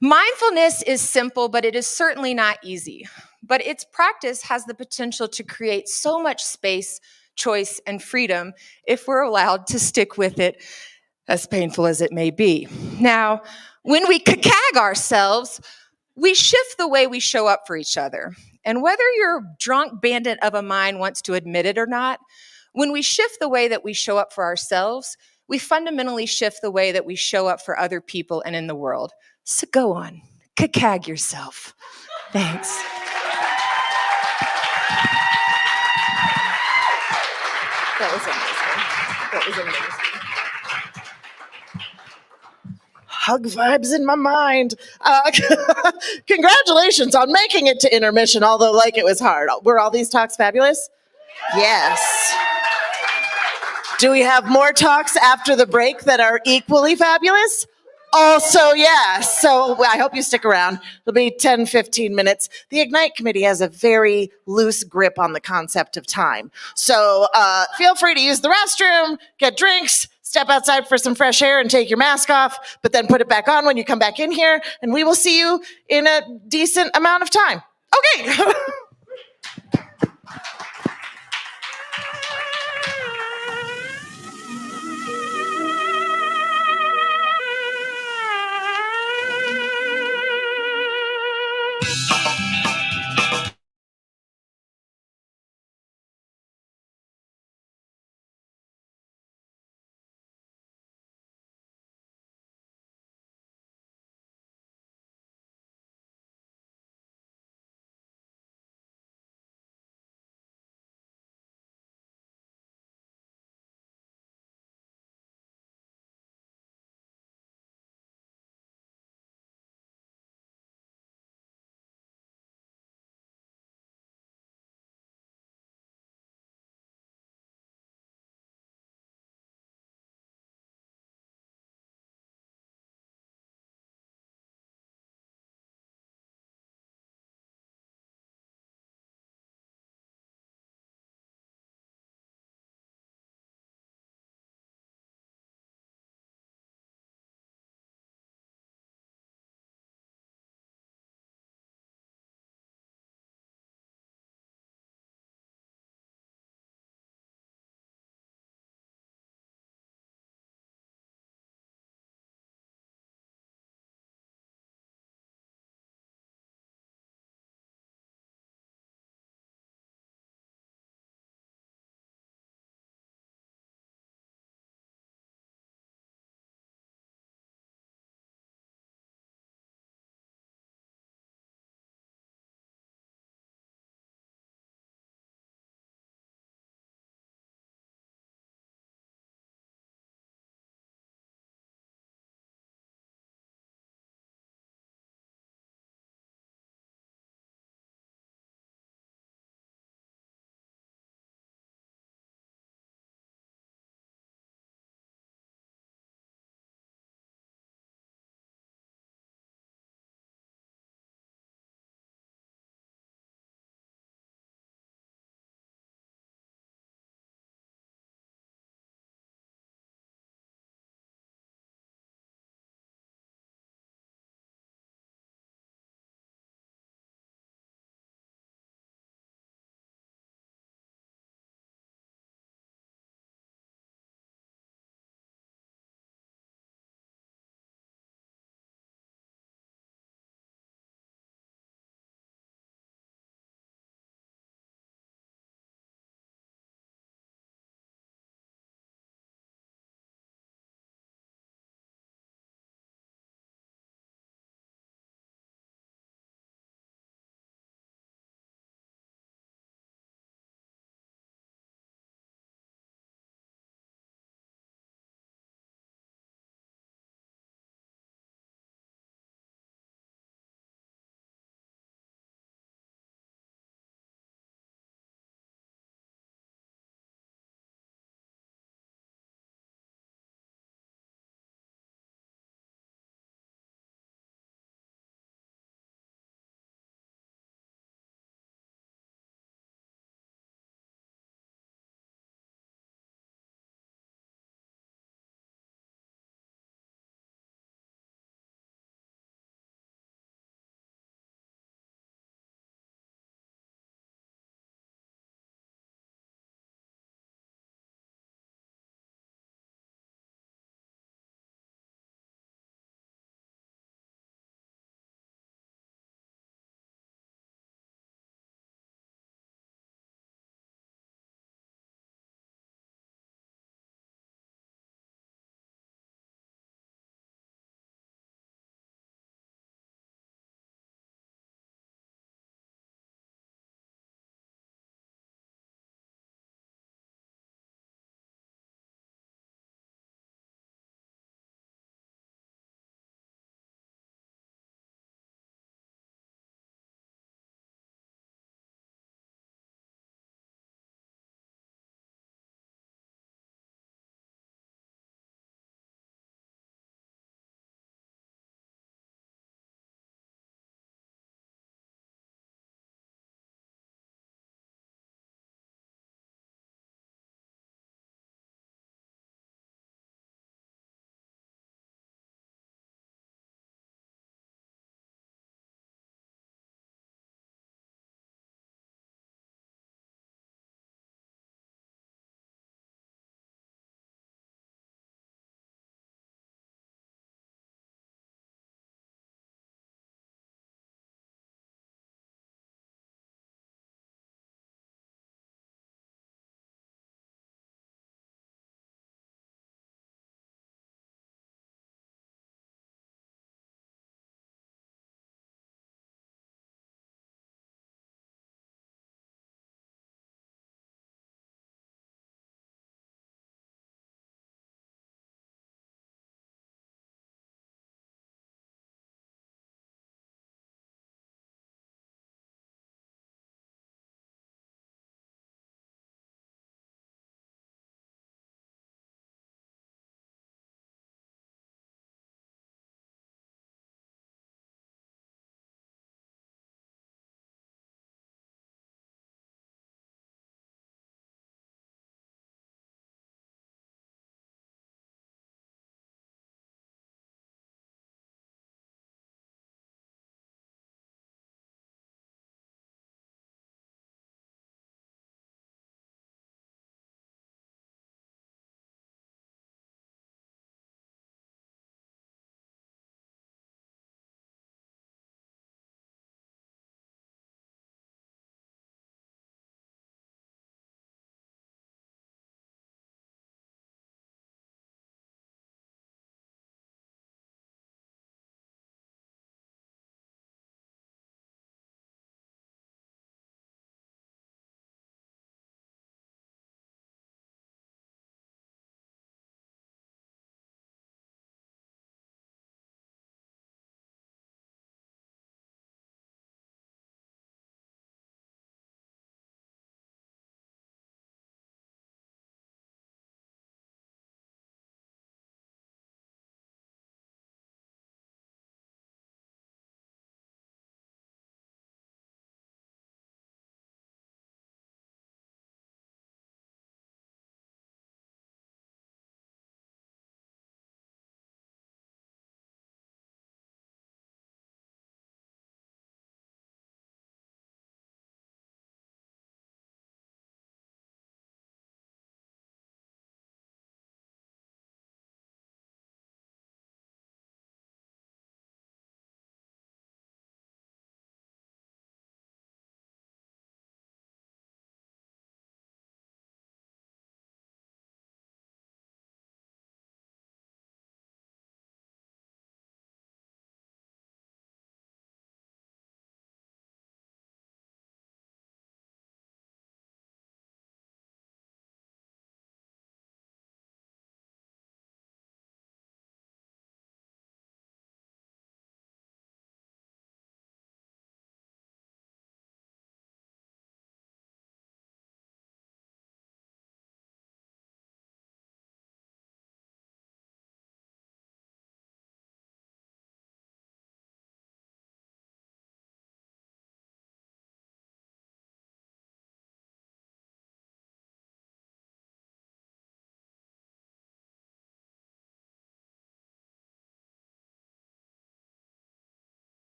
Mindfulness is simple, but it is certainly not easy. But its practice has the potential to create so much space, choice, and freedom if we're allowed to stick with it, as painful as it may be. Now, when we cacag ourselves, we shift the way we show up for each other. And whether your drunk bandit of a mind wants to admit it or not, when we shift the way that we show up for ourselves, we fundamentally shift the way that we show up for other people and in the world. So go on, cacag yourself. Thanks. That was amazing. That was amazing. Hug vibes in my mind. Congratulations on making it to intermission, although like it was hard. Were all these talks fabulous? Yes. Do we have more talks after the break that are equally fabulous? Also, yes. So I hope you stick around. It'll be 10, 15 minutes. The Ignite Committee has a very loose grip on the concept of time. So feel free to use the restroom, get drinks, step outside for some fresh air and take your mask off, but then put it back on when you come back in here, and we will see you in a decent amount of time. Okay.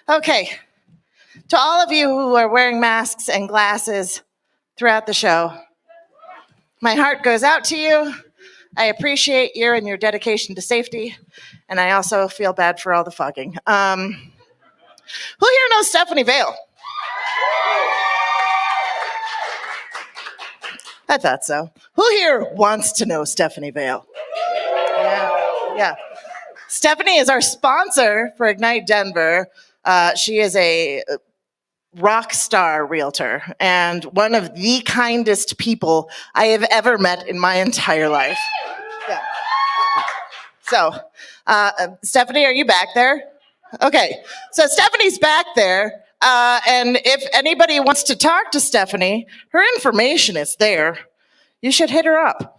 Okay, to all of you who are wearing masks and glasses throughout the show, my heart goes out to you. I appreciate you and your dedication to safety, and I also feel bad for all the fogging. Who here knows Stephanie Vale? I thought so. Who here wants to know Stephanie Vale? Yeah. Stephanie is our sponsor for Ignite Denver. She is a rock star realtor and one of the kindest people I have ever met in my entire life. Yeah. So, Stephanie, are you back there? Okay, so Stephanie's back there, and if anybody wants to talk to Stephanie, her information is there. You should hit her up.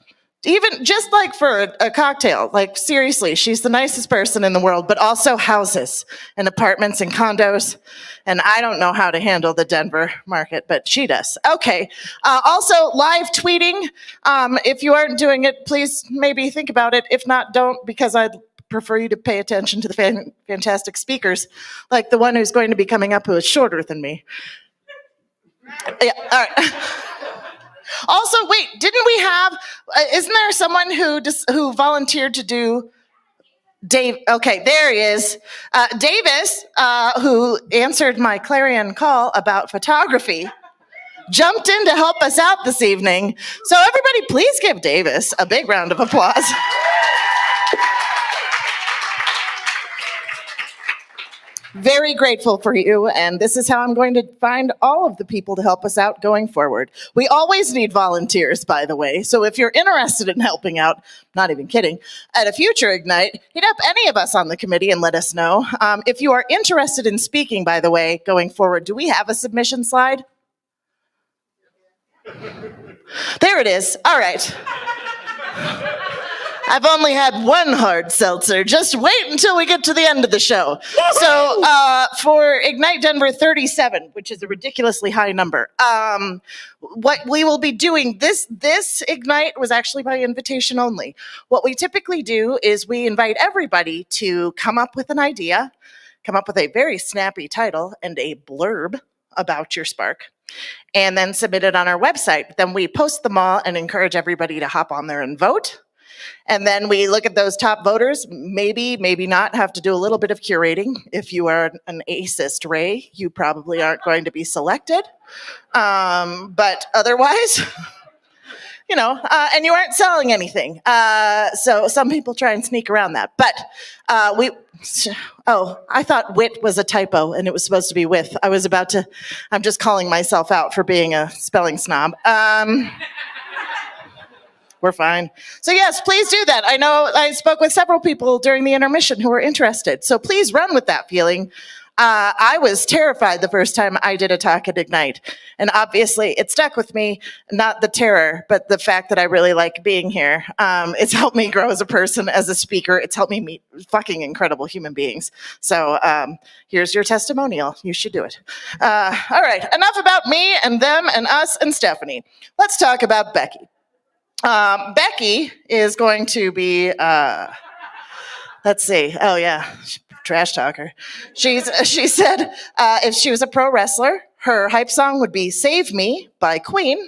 Even just like for a cocktail, like seriously, she's the nicest person in the world, but also houses and apartments and condos. And I don't know how to handle the Denver market, but she does. Okay. Also, live tweeting. If you aren't doing it, please maybe think about it. If not, don't, because I'd prefer you to pay attention to the fantastic speakers, like the one who's going to be coming up who is shorter than me. Yeah, all right. Also, wait, didn't we have, isn't there someone who volunteered to do Dave? Okay, there he is. Davis, who answered my clarion call about photography, jumped in to help us out this evening. So everybody, please give Davis a big round of applause. Very grateful for you, and this is how I'm going to find all of the people to help us out going forward. We always need volunteers, by the way, so if you're interested in helping out, not even kidding, at a future Ignite, hit up any of us on the committee and let us know. If you are interested in speaking, by the way, going forward, do we have a submission slide? There it is. All right. I've only had one hard seltzer. Just wait until we get to the end of the show. So for Ignite Denver 37, which is a ridiculously high number, what we will be doing, this Ignite was actually by invitation only. What we typically do is we invite everybody to come up with an idea, come up with a very snappy title and a blurb about your spark, and then submit it on our website. Then we post them all and encourage everybody to hop on there and vote. And then we look at those top voters, maybe not, have to do a little bit of curating. If you are an acist Ray, you probably aren't going to be selected. But otherwise, and you aren't selling anything. So some people try and sneak around that. But I thought wit was a typo and it was supposed to be with. I'm just calling myself out for being a spelling snob. We're fine. So yes, please do that. I know I spoke with several people during the intermission who were interested. So please run with that feeling. I was terrified the first time I did a talk at Ignite. And obviously it stuck with me, not the terror, but the fact that I really like being here. It's helped me grow as a person, as a speaker. It's helped me meet fucking incredible human beings. So here's your testimonial. You should do it. All right, enough about me and them and us and Stephanie. Let's talk about Becky. Becky is going to be, let's see. Oh yeah, trash talker. She said if she was a pro wrestler, her hype song would be "Save Me" by Queen,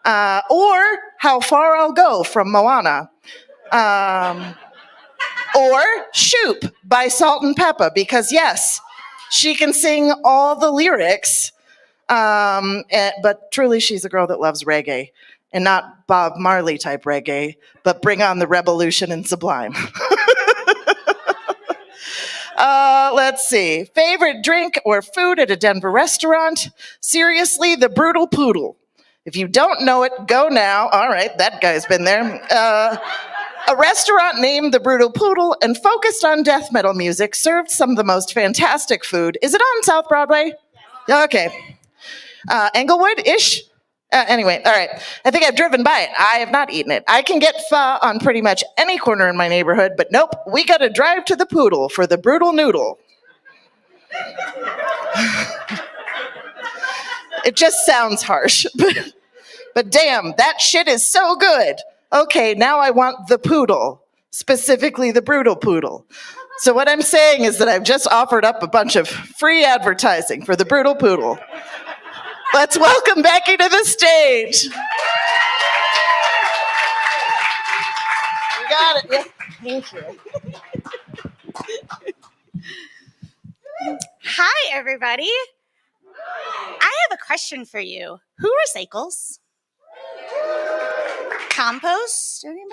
or "How Far I'll Go" from Moana, or "Shoop" by Salt and Peppa, because yes, she can sing all the lyrics. But truly, she's a girl that loves reggae. And not Bob Marley type reggae, but Bring On the Revolution and Sublime. Let's see. Favorite drink or food at a Denver restaurant? Seriously, the Brutal Poodle. If you don't know it, go now. All right, that guy's been there. A restaurant named the Brutal Poodle and focused on death metal music served some of the most fantastic food. Is it on South Broadway? Okay. Englewood-ish? Anyway, all right. I think I've driven by it. I have not eaten it. I can get pho on pretty much any corner in my neighborhood, but nope, we got to drive to the Poodle for the Brutal Noodle. It just sounds harsh, but damn, that shit is so good. Okay, now I want the Poodle, specifically the Brutal Poodle. So what I'm saying is that I've just offered up a bunch of free advertising for the Brutal Poodle. Let's welcome Becky to the stage. You got it. Yeah. Thank you. Hi, everybody. I have a question for you. Who recycles? Compost? Anybody?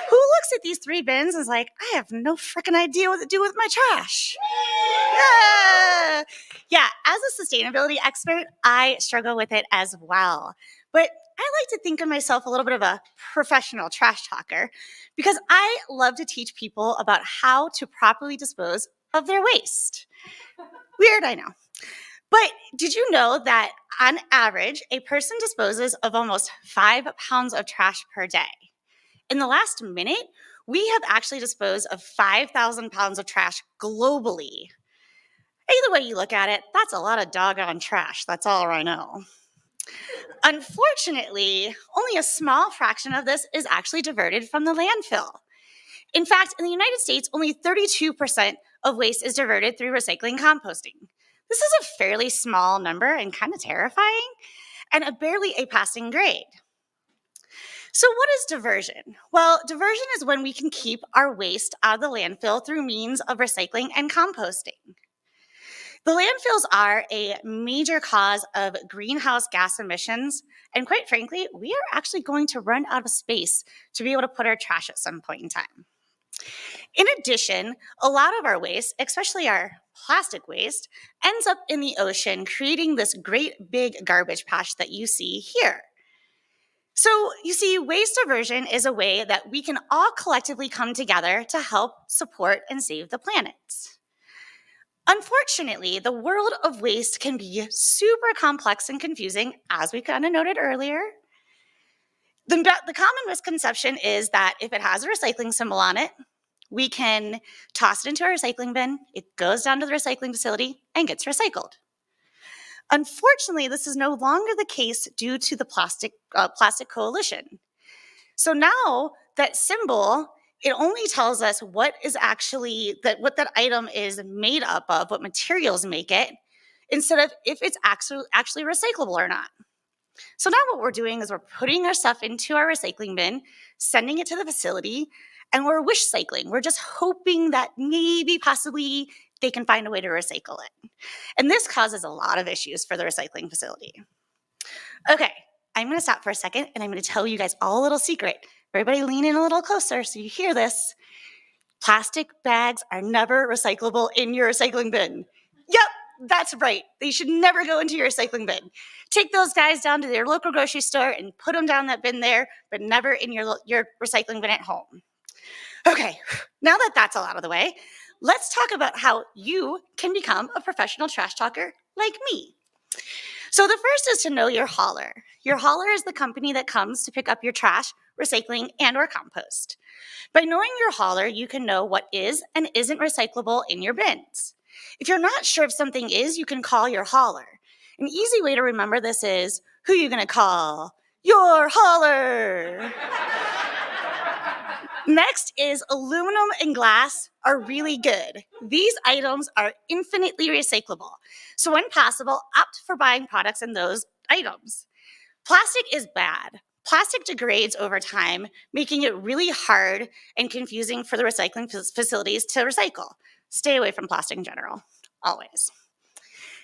Who looks at these 3 bins and is like, I have no freaking idea what to do with my trash? Yeah, as a sustainability expert, I struggle with it as well. But I like to think of myself a little bit of a professional trash talker because I love to teach people about how to properly dispose of their waste. Weird, I know. But did you know that on average, a person disposes of almost 5 pounds of trash per day? In the last minute, we have actually disposed of 5,000 pounds of trash globally. Either way you look at it, that's a lot of doggone trash. That's all I know. Unfortunately, only a small fraction of this is actually diverted from the landfill. In fact, in the United States, only 32% of waste is diverted through recycling and composting. This is a fairly small number and kind of terrifying, and barely a passing grade. So what is diversion? Well, diversion is when we can keep our waste out of the landfill through means of recycling and composting. The landfills are a major cause of greenhouse gas emissions, and quite frankly, we are actually going to run out of space to be able to put our trash at some point in time. In addition, a lot of our waste, especially our plastic waste, ends up in the ocean, creating this great big garbage patch that you see here. So you see, waste diversion is a way that we can all collectively come together to help support and save the planet. Unfortunately, the world of waste can be super complex and confusing, as we kind of noted earlier. The common misconception is that if it has a recycling symbol on it, we can toss it into a recycling bin, it goes down to the recycling facility, and gets recycled. Unfortunately, this is no longer the case due to the Plastic Coalition. So now that symbol, it only tells us what that item is made up of, what materials make it, instead of if it's actually recyclable or not. So now what we're doing is we're putting our stuff into our recycling bin, sending it to the facility, and we're wish cycling. We're just hoping that maybe possibly they can find a way to recycle it. And this causes a lot of issues for the recycling facility. Okay, I'm gonna stop for a second and I'm gonna tell you guys all a little secret. Everybody lean in a little closer so you hear this. Plastic bags are never recyclable in your recycling bin. Yep, that's right. They should never go into your recycling bin. Take those guys down to their local grocery store and put them down that bin there, but never in your recycling bin at home. Okay, now that that's all out of the way, let's talk about how you can become a professional trash talker like me. So the first is to know your hauler. Your hauler is the company that comes to pick up your trash, recycling, and or compost. By knowing your hauler, you can know what is and isn't recyclable in your bins. If you're not sure if something is, you can call your hauler. An easy way to remember this is, who are you gonna call? Your hauler! Next is aluminum and glass are really good. These items are infinitely recyclable. So when possible, opt for buying products in those items. Plastic is bad. Plastic degrades over time, making it really hard and confusing for the recycling facilities to recycle. Stay away from plastic in general, always.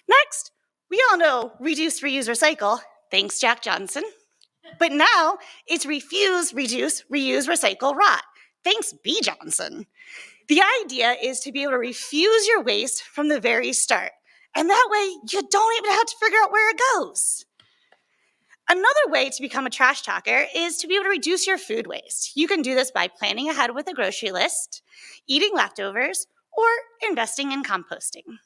Next, we all know reduce, reuse, recycle. Thanks, Jack Johnson. But now it's refuse, reduce, reuse, recycle, rot. Thanks, B. Johnson. The idea is to be able to refuse your waste from the very start. And that way, you don't even have to figure out where it goes. Another way to become a trash talker is to be able to reduce your food waste. You can do this by planning ahead with a grocery list, eating leftovers, or investing in composting.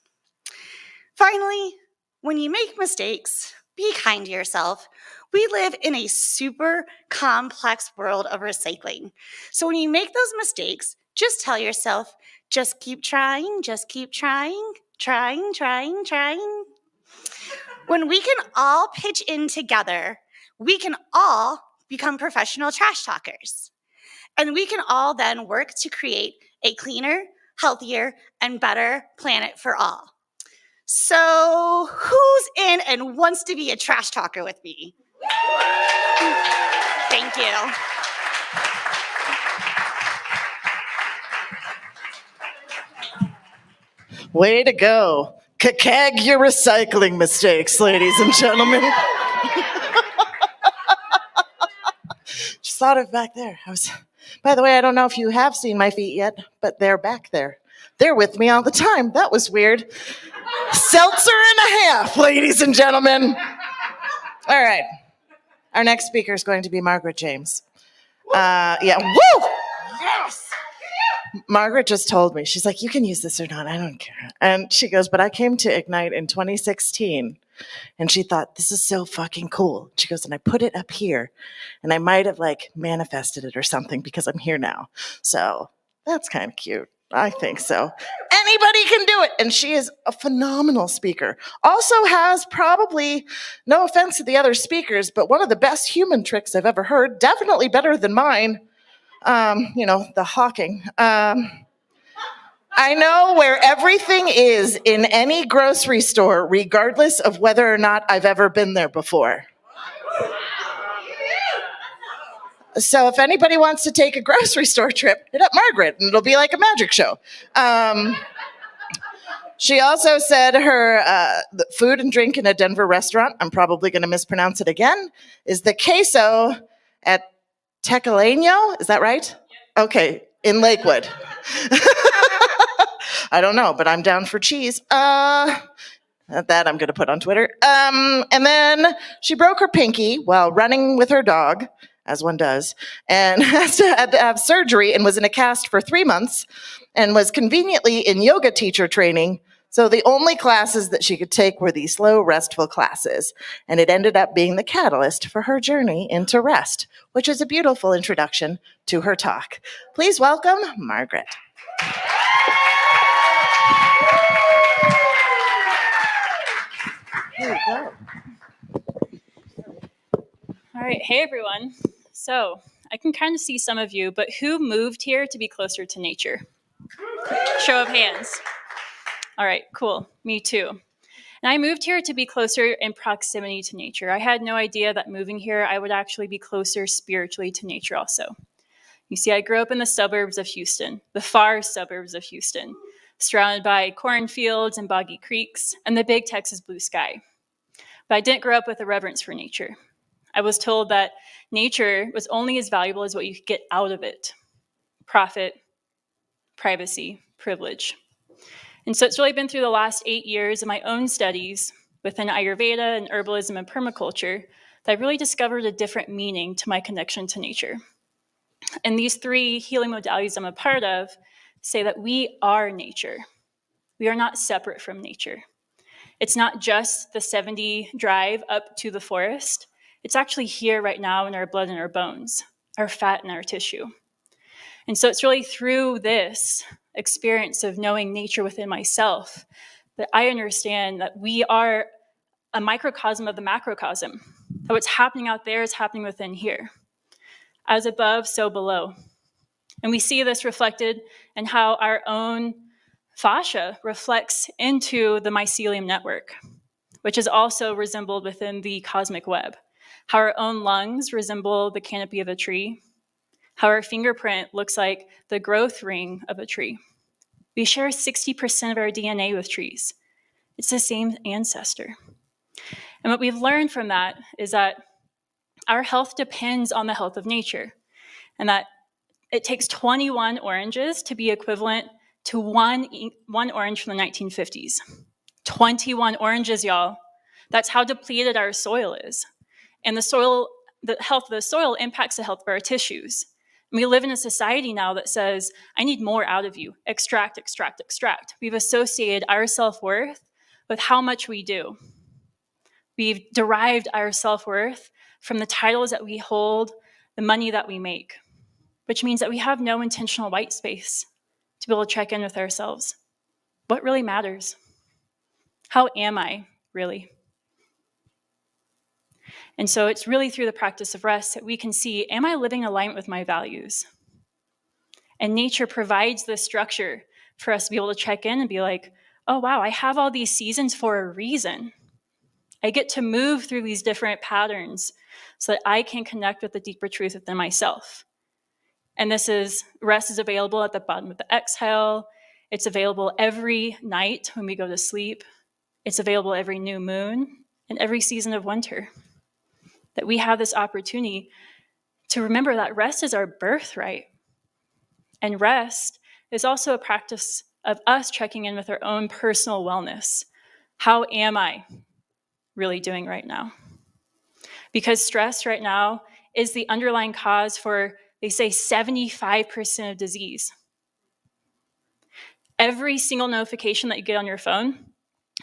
Finally, when you make mistakes, be kind to yourself. We live in a super complex world of recycling. So when you make those mistakes, just tell yourself, just keep trying, trying. When we can all pitch in together, we can all become professional trash talkers. And we can all then work to create a cleaner, healthier, and better planet for all. So who's in and wants to be a trash talker with me? Thank you. Way to go. Kag your recycling mistakes, ladies and gentlemen. Just thought of back there. By the way, I don't know if you have seen my feet yet, but they're back there. They're with me all the time. That was weird. Seltzer and a half, ladies and gentlemen. All right. Our next speaker is going to be Margaret James. Yeah. Woo! Yes! Margaret just told me, she's like, you can use this or not, I don't care. And she goes, but I came to Ignite in 2016, and she thought, this is so fucking cool. She goes, and I put it up here, and I might have like manifested it or something because I'm here now. So that's kind of cute. I think so. Anybody can do it. And she is a phenomenal speaker. Also has probably, no offense to the other speakers, but one of the best human tricks I've ever heard. Definitely better than mine. The hawking. I know where everything is in any grocery store, regardless of whether or not I've ever been there before. So if anybody wants to take a grocery store trip, hit up Margaret, and it'll be like a magic show. She also said her the food and drink in a Denver restaurant, I'm probably going to mispronounce it again, is the queso at Tecaleño. Is that right? Okay, in Lakewood. I don't know, but I'm down for cheese. That I'm going to put on Twitter. And then she broke her pinky while running with her dog, as one does, and had to have surgery and was in a cast for 3 months and was conveniently in yoga teacher training. So the only classes that she could take were these slow, restful classes. And it ended up being the catalyst for her journey into rest, which is a beautiful introduction to her talk. Please welcome Margaret. Here we go. All right, hey everyone. So I can kind of see some of you, but who moved here to be closer to nature? Show of hands. All right, cool. Me too. And I moved here to be closer in proximity to nature. I had no idea that moving here, I would actually be closer spiritually to nature also. You see, I grew up in the suburbs of Houston, the far suburbs of Houston, surrounded by cornfields and boggy creeks and the big Texas blue sky. But I didn't grow up with a reverence for nature. I was told that nature was only as valuable as what you could get out of it. Profit, privacy, privilege. And so it's really been through the last 8 years of my own studies within Ayurveda and herbalism and permaculture that I really discovered a different meaning to my connection to nature. And these 3 healing modalities I'm a part of say that we are nature. We are not separate from nature. It's not just the 70 drive up to the forest. It's actually here right now in our blood and our bones, our fat and our tissue. And so it's really through this experience of knowing nature within myself that I understand that we are a microcosm of the macrocosm. That what's happening out there is happening within here. As above, so below. And we see this reflected in how our own fascia reflects into the mycelium network, which is also resembled within the cosmic web. How our own lungs resemble the canopy of a tree. How our fingerprint looks like the growth ring of a tree. We share 60% of our DNA with trees. It's the same ancestor. And what we've learned from that is that our health depends on the health of nature, and that it takes 21 oranges to be equivalent to one orange from the 1950s. 21 oranges, y'all. That's how depleted our soil is. And the health of the soil impacts the health of our tissues. And we live in a society now that says, I need more out of you. Extract, extract, extract. We've associated our self-worth with how much we do. We've derived our self-worth from the titles that we hold, the money that we make, which means that we have no intentional white space to be able to check in with ourselves. What really matters? How am I, really? And so it's really through the practice of rest that we can see, am I living in alignment with my values? And nature provides the structure for us to be able to check in and be like, oh, wow, I have all these seasons for a reason. I get to move through these different patterns so that I can connect with the deeper truth within myself. And rest is available at the bottom of the exhale. It's available every night when we go to sleep. It's available every new moon and every season of winter. That we have this opportunity to remember that rest is our birthright. And rest is also a practice of us checking in with our own personal wellness. How am I really doing right now? Because stress right now is the underlying cause for, they say, 75% of disease. Every single notification that you get on your phone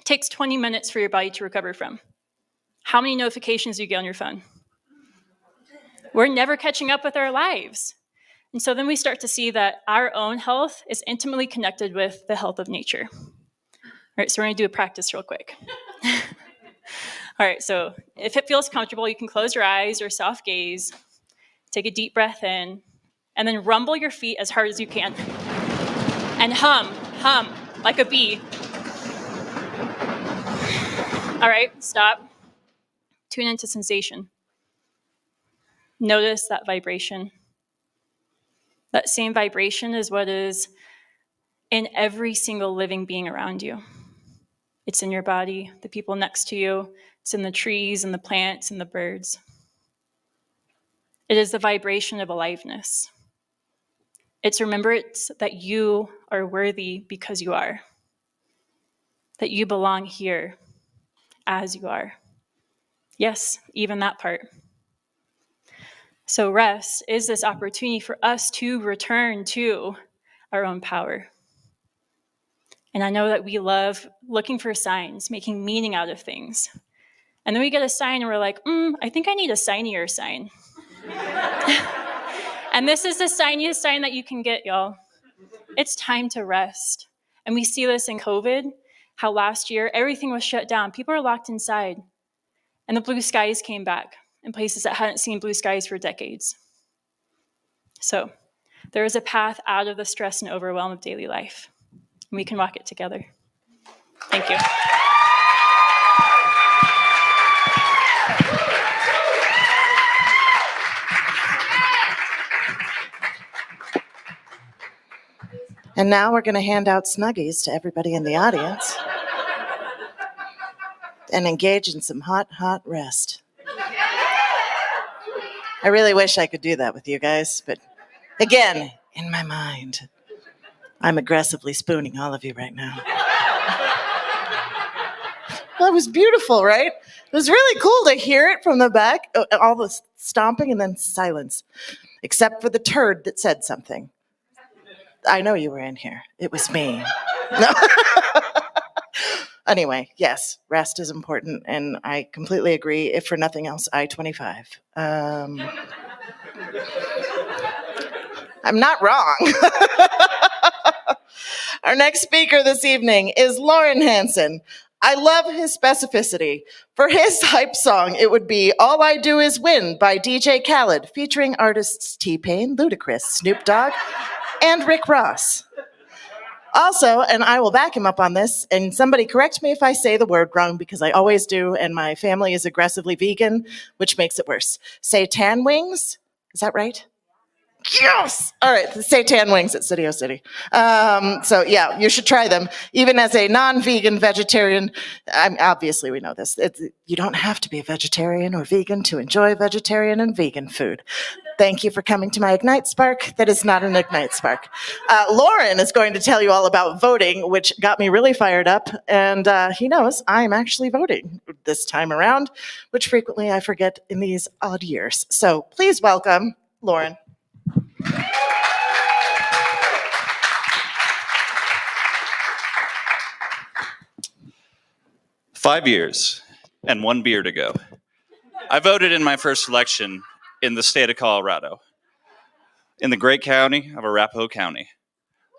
takes 20 minutes for your body to recover from. How many notifications do you get on your phone? We're never catching up with our lives. And so then we start to see that our own health is intimately connected with the health of nature. All right, so we're gonna do a practice real quick. All right, so if it feels comfortable, you can close your eyes or soft gaze, take a deep breath in, and then rumble your feet as hard as you can. And hum like a bee. All right, stop. Tune into sensation. Notice that vibration. That same vibration is what is in every single living being around you. It's in your body, the people next to you. It's in the trees and the plants and the birds. It is the vibration of aliveness. It's remembrance that you are worthy because you are. That you belong here as you are. Yes, even that part. So rest is this opportunity for us to return to our own power. And I know that we love looking for signs, making meaning out of things. And then we get a sign and we're like, I think I need a signier sign. And this is the signiest sign that you can get, y'all. It's time to rest. And we see this in COVID, how last year everything was shut down. People are locked inside. And the blue skies came back in places that hadn't seen blue skies for decades. So there is a path out of the stress and overwhelm of daily life. And we can walk it together. Thank you. And now we're going to hand out Snuggies to everybody in the audience and engage in some hot, hot rest. I really wish I could do that with you guys, but again, in my mind, I'm aggressively spooning all of you right now. Well, it was beautiful, right? It was really cool to hear it from the back, all the stomping and then silence, except for the turd that said something. I know you were in here. It was me. No. Anyway, yes, rest is important, and I completely agree. If for nothing else, I-25. I'm not wrong. Our next speaker this evening is Lauren Hansen. I love his specificity. For his hype song, it would be All I Do Is Win by DJ Khaled, featuring artists T-Pain, Ludacris, Snoop Dogg, and Rick Ross. Also, and I will back him up on this, and somebody correct me if I say the word wrong, because I always do, and my family is aggressively vegan, which makes it worse. Seitan wings? Is that right? Yes! All right, the Seitan wings at City O City. So yeah, you should try them. Even as a non-vegan vegetarian, obviously we know this. You don't have to be a vegetarian or vegan to enjoy vegetarian and vegan food. Thank you for coming to my Ignite Spark. That is not an Ignite Spark. Lauren is going to tell you all about voting, which got me really fired up. And he knows I'm actually voting this time around, which frequently I forget in these odd years. So please welcome Lauren. 5 years and 1 beer to go. I voted in my first election in the state of Colorado, in the great county of Arapahoe County,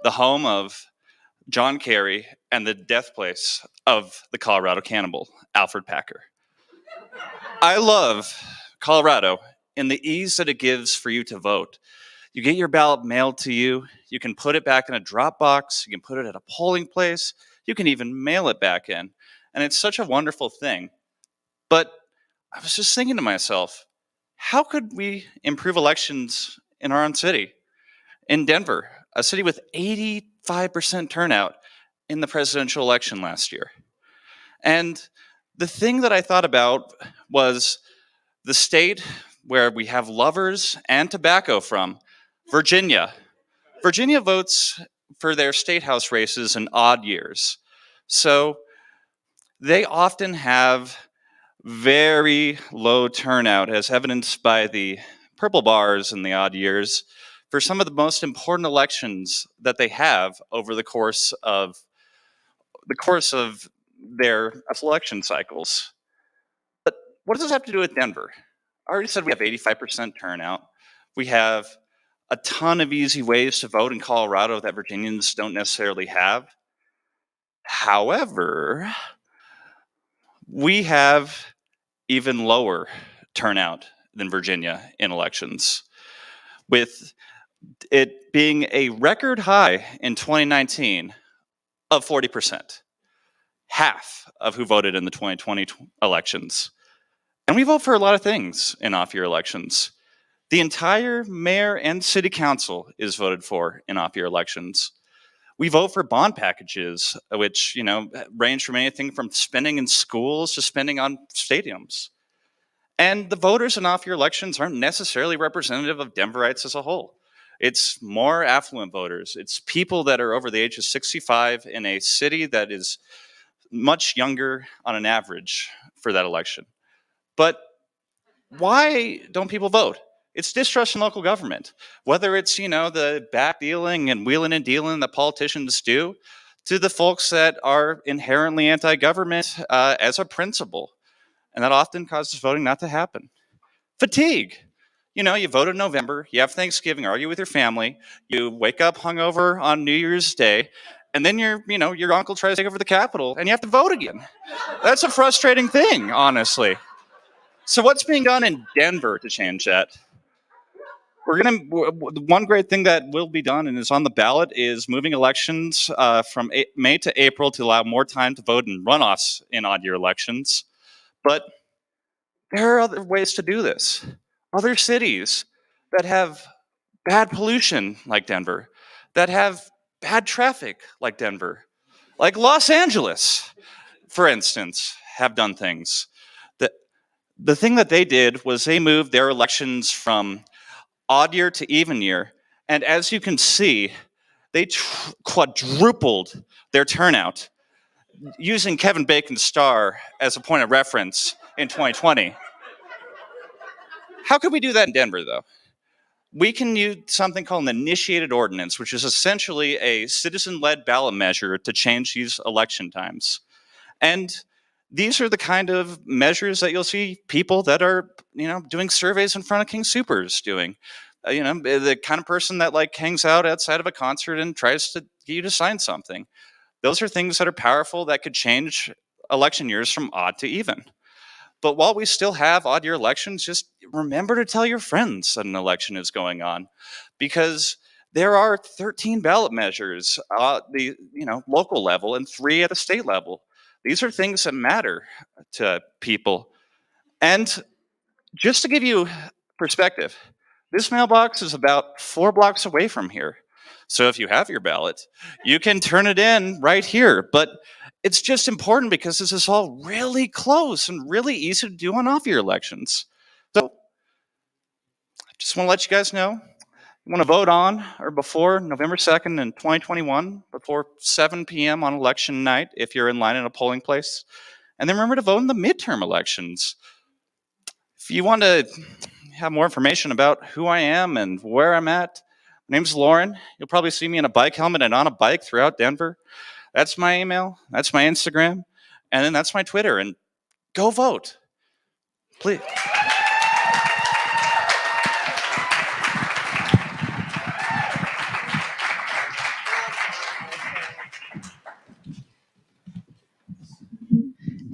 the home of John Kerry and the death place of the Colorado cannibal, Alfred Packer. I love Colorado in the ease that it gives for you to vote. You get your ballot mailed to you. You can put it back in a drop box. You can put it at a polling place. You can even mail it back in. And it's such a wonderful thing. But I was just thinking to myself, how could we improve elections in our own city? In Denver, a city with 85% turnout in the presidential election last year. And the thing that I thought about was the state where we have lovers and tobacco from, Virginia. Virginia votes for their state house races in odd years. So they often have very low turnout, as evidenced by the purple bars in the odd years, for some of the most important elections that they have over the course of their election cycles. But what does this have to do with Denver? I already said we have 85% turnout. We have a ton of easy ways to vote in Colorado that Virginians don't necessarily have. However, we have even lower turnout than Virginia in elections, with it being a record high in 2019 of 40%, half of who voted in the 2020 elections. And we vote for a lot of things in off-year elections. The entire mayor and city council is voted for in off-year elections. We vote for bond packages, which range from anything from spending in schools to spending on stadiums. And the voters in off-year elections aren't necessarily representative of Denverites as a whole. It's more affluent voters. It's people that are over the age of 65 in a city that is much younger on an average for that election. But why don't people vote? It's distrust in local government. Whether it's, the back dealing and wheeling and dealing that politicians do, to the folks that are inherently anti-government as a principle. And that often causes voting not to happen. Fatigue. You vote in November, you have Thanksgiving, argue with your family, you wake up hungover on New Year's Day, and then your uncle tries to take over the Capitol, and you have to vote again. That's a frustrating thing, honestly. So what's being done in Denver to change that? One great thing that will be done and is on the ballot is moving elections from May to April to allow more time to vote in runoffs in odd year elections. But there are other ways to do this. Other cities that have bad pollution like Denver, that have bad traffic like Denver, like Los Angeles, for instance, have done things. The thing that they did was they moved their elections from odd year to even year. And as you can see, they quadrupled their turnout using Kevin Bacon's star as a point of reference in 2020. How could we do that in Denver, though? We can use something called an initiated ordinance, which is essentially a citizen-led ballot measure to change these election times. And these are the kind of measures that you'll see people that are, doing surveys in front of King Soopers doing. The kind of person that hangs out outside of a concert and tries to get you to sign something. Those are things that are powerful that could change election years from odd to even. But while we still have odd year elections, just remember to tell your friends that an election is going on, because there are 13 ballot measures at the local level and 3 at the state level. These are things that matter to people. And just to give you perspective, this mailbox is about 4 blocks away from here. So if you have your ballot, you can turn it in right here. But it's just important because this is all really close and really easy to do on off-year elections. So I just want to let you guys know, you want to vote on or before November 2nd in 2021, before 7 p.m. on election night if you're in line in a polling place. And then remember to vote in the midterm elections. If you want to have more information about who I am and where I'm at, my name's Lauren. You'll probably see me in a bike helmet and on a bike throughout Denver. That's my email, that's my Instagram, and then that's my Twitter. And go vote, please.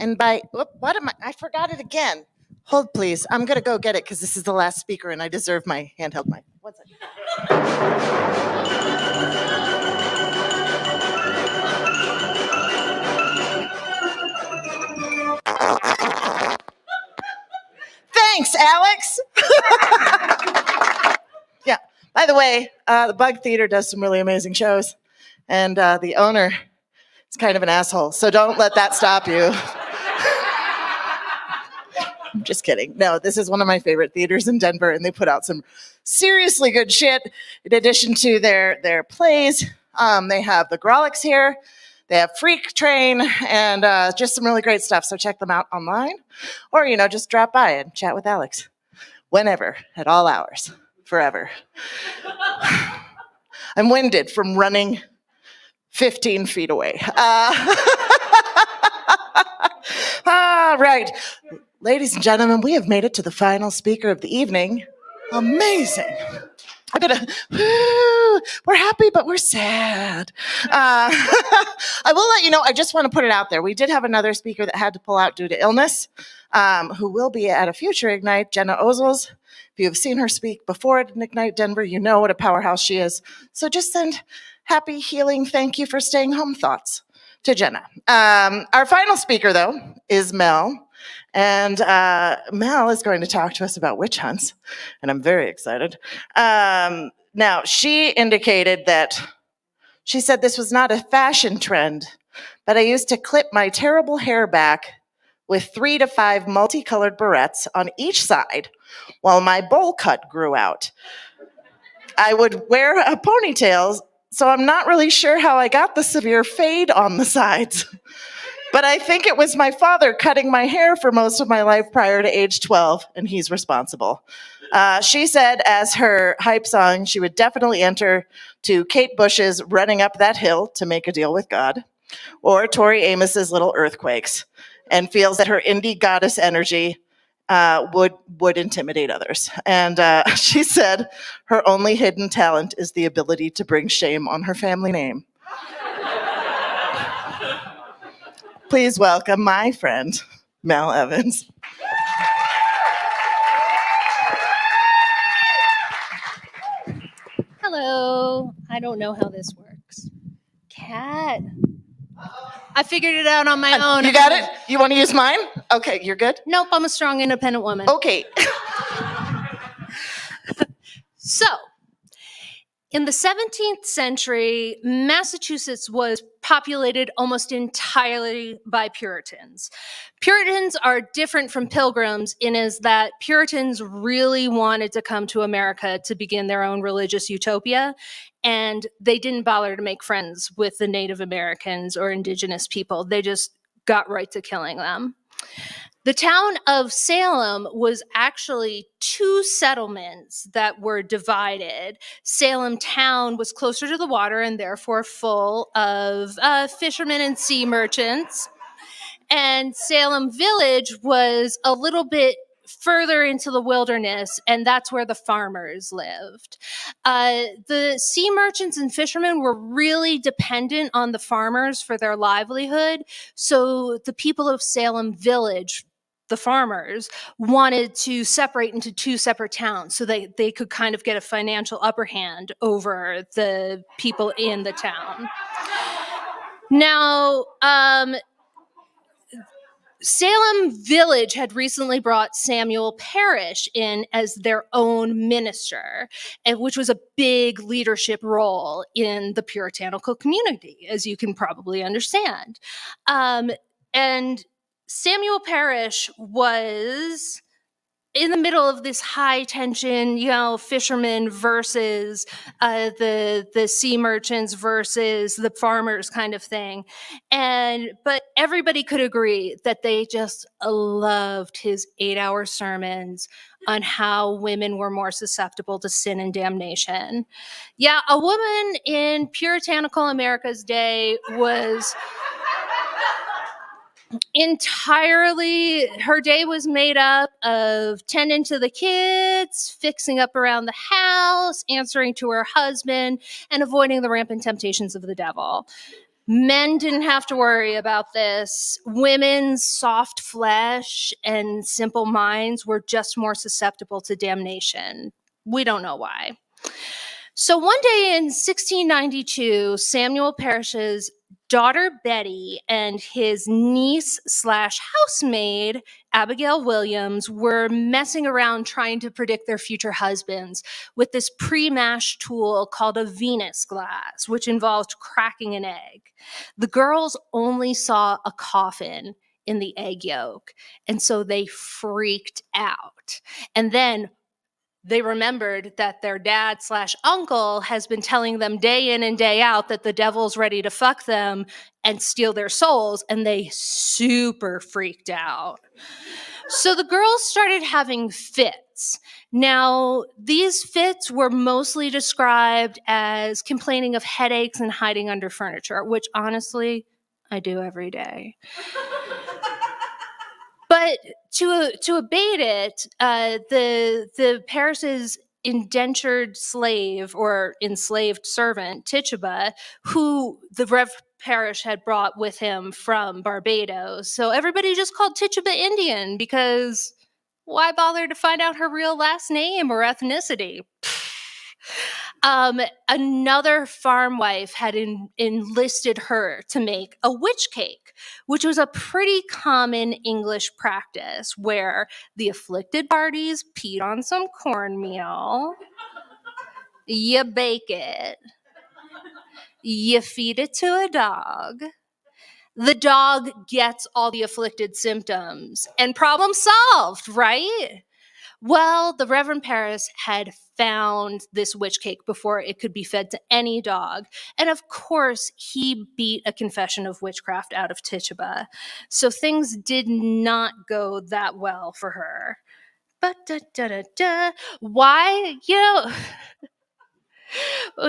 And I forgot it again. Hold, please. I'm going to go get it because this is the last speaker and I deserve my handheld mic. One second. Thanks, Alex. Yeah. By the way, the Bug Theater does some really amazing shows, and the owner is kind of an asshole. So don't let that stop you. I'm just kidding. No, this is one of my favorite theaters in Denver, and they put out some seriously good shit. In addition to their plays, they have the Grolics here. They have Freak Train and just some really great stuff. So check them out online, or just drop by and chat with Alex whenever, at all hours, forever. I'm winded from running 15 feet away. Right. Ladies and gentlemen, we have made it to the final speaker of the evening. Amazing. We're happy, but we're sad. I will let you know, I just want to put it out there. We did have another speaker that had to pull out due to illness, who will be at a future Ignite, Jenna Ozels. If you have seen her speak before at Ignite Denver, you know what a powerhouse she is. So just send happy, healing, thank you for staying home thoughts to Jenna. Our final speaker, though, is Mel. And Mel is going to talk to us about witch hunts, and I'm very excited. Now, she indicated that she said this was not a fashion trend, but I used to clip my terrible hair back with 3 to 5 multicolored barrettes on each side while my bowl cut grew out. I would wear a ponytail, so I'm not really sure how I got the severe fade on the sides. But I think it was my father cutting my hair for most of my life prior to age 12, and he's responsible. She said as her hype song, she would definitely enter to Kate Bush's Running Up That Hill to Make a Deal with God, or Tori Amos's Little Earthquakes, and feels that her indie goddess energy would intimidate others. And she said her only hidden talent is the ability to bring shame on her family name. Please welcome my friend, Mel Evans. Hello. I don't know how this works. Cat. I figured it out on my own. You got it? You want to use mine? Okay, you're good? Nope, I'm a strong, independent woman. Okay. So, in the 17th century, Massachusetts was populated almost entirely by Puritans. Puritans are different from Pilgrims in is that Puritans really wanted to come to America to begin their own religious utopia, and they didn't bother to make friends with the Native Americans or indigenous people. They just got right to killing them. The town of Salem was actually 2 settlements that were divided. Salem town was closer to the water and therefore full of fishermen and sea merchants. And Salem village was a little bit further into the wilderness, and that's where the farmers lived. The sea merchants and fishermen were really dependent on the farmers for their livelihood, so the people of Salem village, the farmers, wanted to separate into 2 separate towns so they could kind of get a financial upper hand over the people in the town. Now, Salem Village had recently brought Samuel Parrish in as their own minister, which was a big leadership role in the puritanical community, as you can probably understand. And Samuel Parrish was in the middle of this high tension, fishermen versus the sea merchants versus the farmers kind of thing. But everybody could agree that they just loved his 8-hour sermons on how women were more susceptible to sin and damnation. Yeah, a woman in puritanical America's day was her day was made up of tending to the kids, fixing up around the house, answering to her husband, and avoiding the rampant temptations of the devil. Men didn't have to worry about this. Women's soft flesh and simple minds were just more susceptible to damnation. We don't know why. So one day in 1692, Samuel Parrish's daughter Betty and his niece slash housemaid Abigail Williams were messing around trying to predict their future husbands with this pre-mashed tool called a Venus glass, which involved cracking an egg. The girls only saw a coffin in the egg yolk, and so they freaked out. And then they remembered that their dad slash uncle has been telling them day in and day out that the devil's ready to fuck them and steal their souls, and they super freaked out. So the girls started having fits. Now, these fits were mostly described as complaining of headaches and hiding under furniture, which honestly, I do every day. But to abate it, the Paris's indentured slave or enslaved servant, Tituba, who the Rev Parish had brought with him from Barbados. So everybody just called Tituba Indian because why bother to find out her real last name or ethnicity? Another farm wife had enlisted her to make a witch cake, which was a pretty common English practice where the afflicted parties peed on some cornmeal, you bake it, you feed it to a dog. The dog gets all the afflicted symptoms and problem solved, right? Well, the Reverend Paris had found this witch cake before it could be fed to any dog. And of course, he beat a confession of witchcraft out of Tituba. So things did not go that well for her. But why?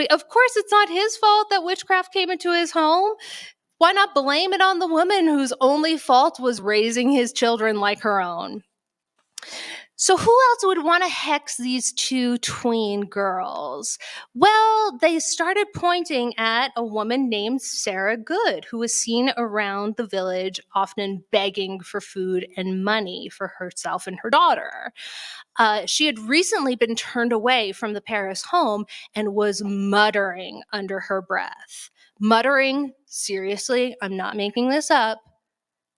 Of course, it's not his fault that witchcraft came into his home. Why not blame it on the woman whose only fault was raising his children like her own? So who else would want to hex these two tween girls? Well, they started pointing at a woman named Sarah Good, who was seen around the village often begging for food and money for herself and her daughter. She had recently been turned away from the Paris home and was muttering under her breath. Muttering, seriously, I'm not making this up,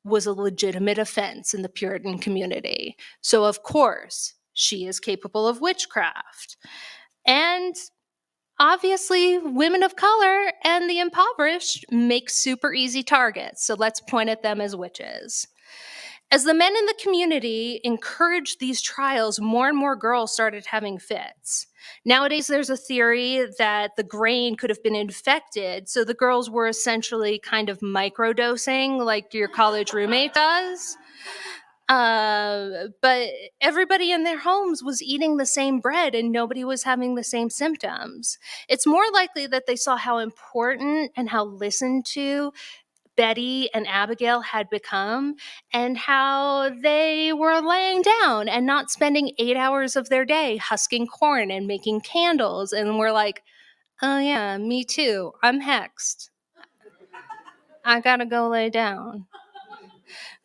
was a legitimate offense in the Puritan community. So, of course, she is capable of witchcraft. And obviously, women of color and the impoverished make super easy targets. So let's point at them as witches. As the men in the community encouraged these trials, more and more girls started having fits. Nowadays, there's a theory that the grain could have been infected, so the girls were essentially kind of microdosing like your college roommate does. But everybody in their homes was eating the same bread and nobody was having the same symptoms. It's more likely that they saw how important and how listened to Betty and Abigail had become and how they were laying down and not spending 8 hours of their day husking corn and making candles. And we're like, oh yeah, me too. I'm hexed. I gotta go lay down.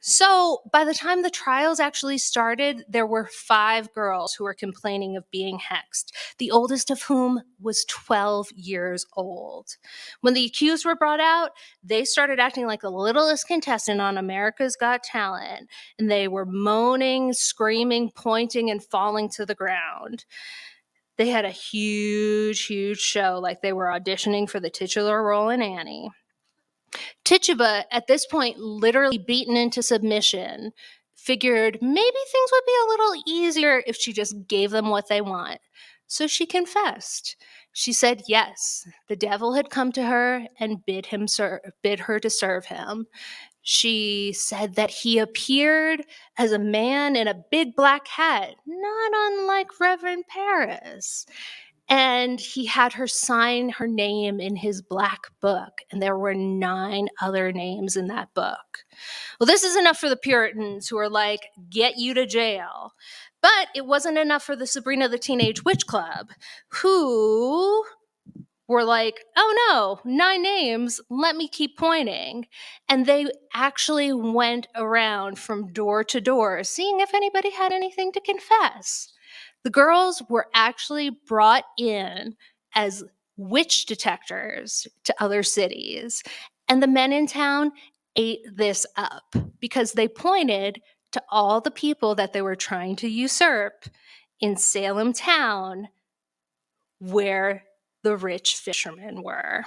So by the time the trials actually started, there were 5 girls who were complaining of being hexed, the oldest of whom was 12 years old. When the accused were brought out, they started acting like the littlest contestant on America's Got Talent, and they were moaning, screaming, pointing, and falling to the ground. They had a huge, huge show, like they were auditioning for the titular role in Annie. Tituba, at this point, literally beaten into submission, figured maybe things would be a little easier if she just gave them what they want. So she confessed. She said yes, the devil had come to her and bid her to serve him. She said that he appeared as a man in a big black hat, not unlike Reverend Paris. And he had her sign her name in his black book, and there were 9 other names in that book. Well, this is enough for the Puritans who are like, get you to jail. But it wasn't enough for the Sabrina the Teenage Witch Club, who were like, oh no, 9 names, let me keep pointing. And they actually went around from door to door, seeing if anybody had anything to confess. The girls were actually brought in as witch detectors to other cities. And the men in town ate this up because they pointed to all the people that they were trying to usurp in Salem town where the rich fishermen were.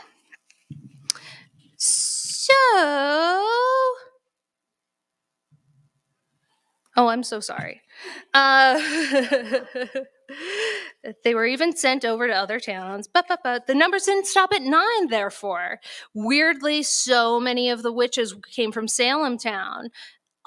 So, oh, I'm so sorry. They were even sent over to other towns, but the numbers didn't stop at 9, therefore. Weirdly, so many of the witches came from Salem town.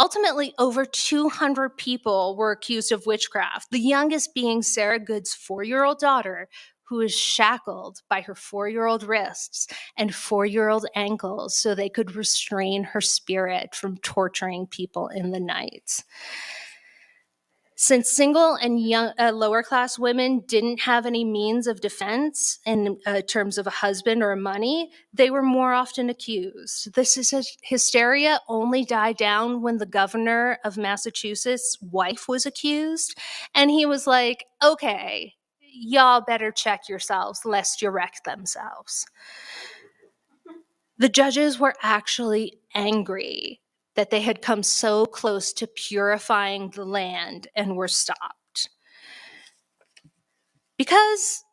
Ultimately, over 200 people were accused of witchcraft, the youngest being Sarah Good's 4-year-old daughter, who was shackled by her 4-year-old wrists and 4-year-old ankles so they could restrain her spirit from torturing people in the night. Since single and young, lower-class women didn't have any means of defense in terms of a husband or money, they were more often accused. This hysteria only died down when the governor of Massachusetts' wife was accused, and he was like, okay, y'all better check yourselves lest you wreck themselves. The judges were actually angry that they had come so close to purifying the land and were stopped. Because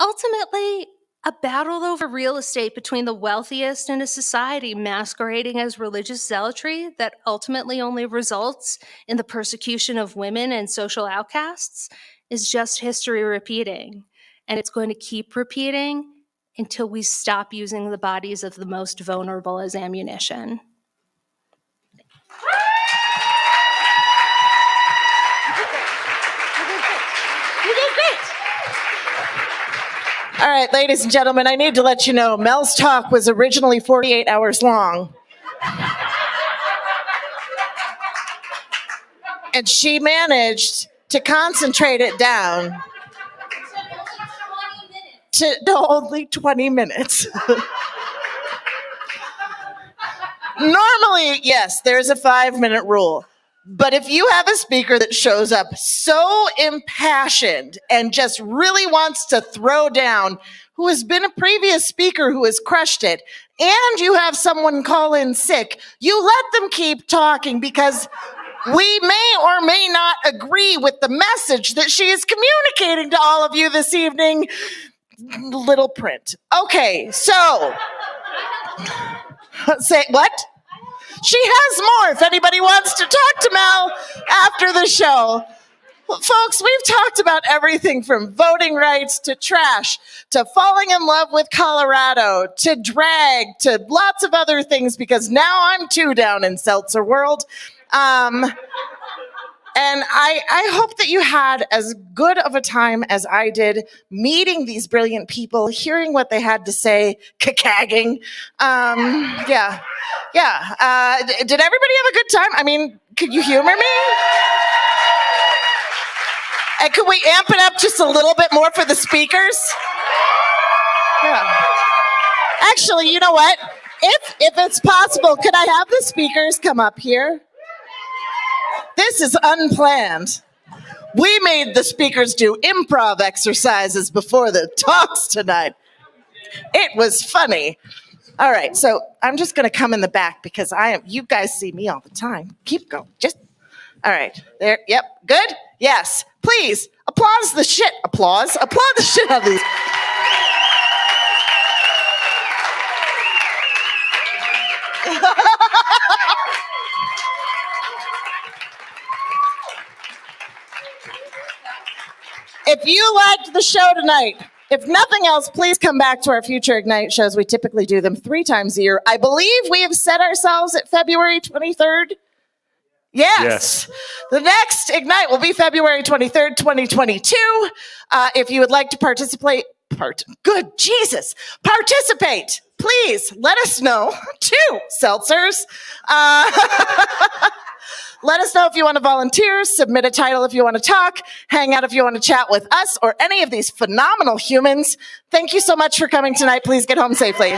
ultimately, a battle over real estate between the wealthiest in a society masquerading as religious zealotry that ultimately only results in the persecution of women and social outcasts is just history repeating. And it's going to keep repeating until we stop using the bodies of the most vulnerable as ammunition. All right, ladies and gentlemen, I need to let you know Mel's talk was originally 48 hours long. And she managed to concentrate it down to only 20 minutes. Normally, yes, there's a 5-minute rule. But if you have a speaker that shows up so impassioned and just really wants to throw down, who has been a previous speaker who has crushed it, and you have someone call in sick, you let them keep talking because we may or may not agree with the message that she is communicating to all of you this evening. Little print. Okay, so, say what? She has more if anybody wants to talk to Mel after the show. Folks, we've talked about everything from voting rights to trash, to falling in love with Colorado, to drag, to lots of other things because now I'm too down in seltzer world. And I hope that you had as good of a time as I did meeting these brilliant people, hearing what they had to say, cacagging. Yeah. Did everybody have a good time? I mean, could you humor me? And could we amp it up just a little bit more for the speakers? Yeah. Actually, you know what? If it's possible, could I have the speakers come up here? This is unplanned. We made the speakers do improv exercises before the talks tonight. It was funny. All right, so I'm just going to come in the back because you guys see me all the time. Keep going. All right. There. Yep. Good? Yes. Please applaud the shit out of these. If you liked the show tonight, if nothing else, please come back to our future Ignite shows. We typically do them 3 times a year. I believe we have set ourselves at February 23rd. Yes. The next Ignite will be February 23rd, 2022. If you would like to participate, please let us know. 2 seltzers. Let us know if you want to volunteer, submit a title if you want to talk, hang out if you want to chat with us or any of these phenomenal humans. Thank you so much for coming tonight. Please get home safely.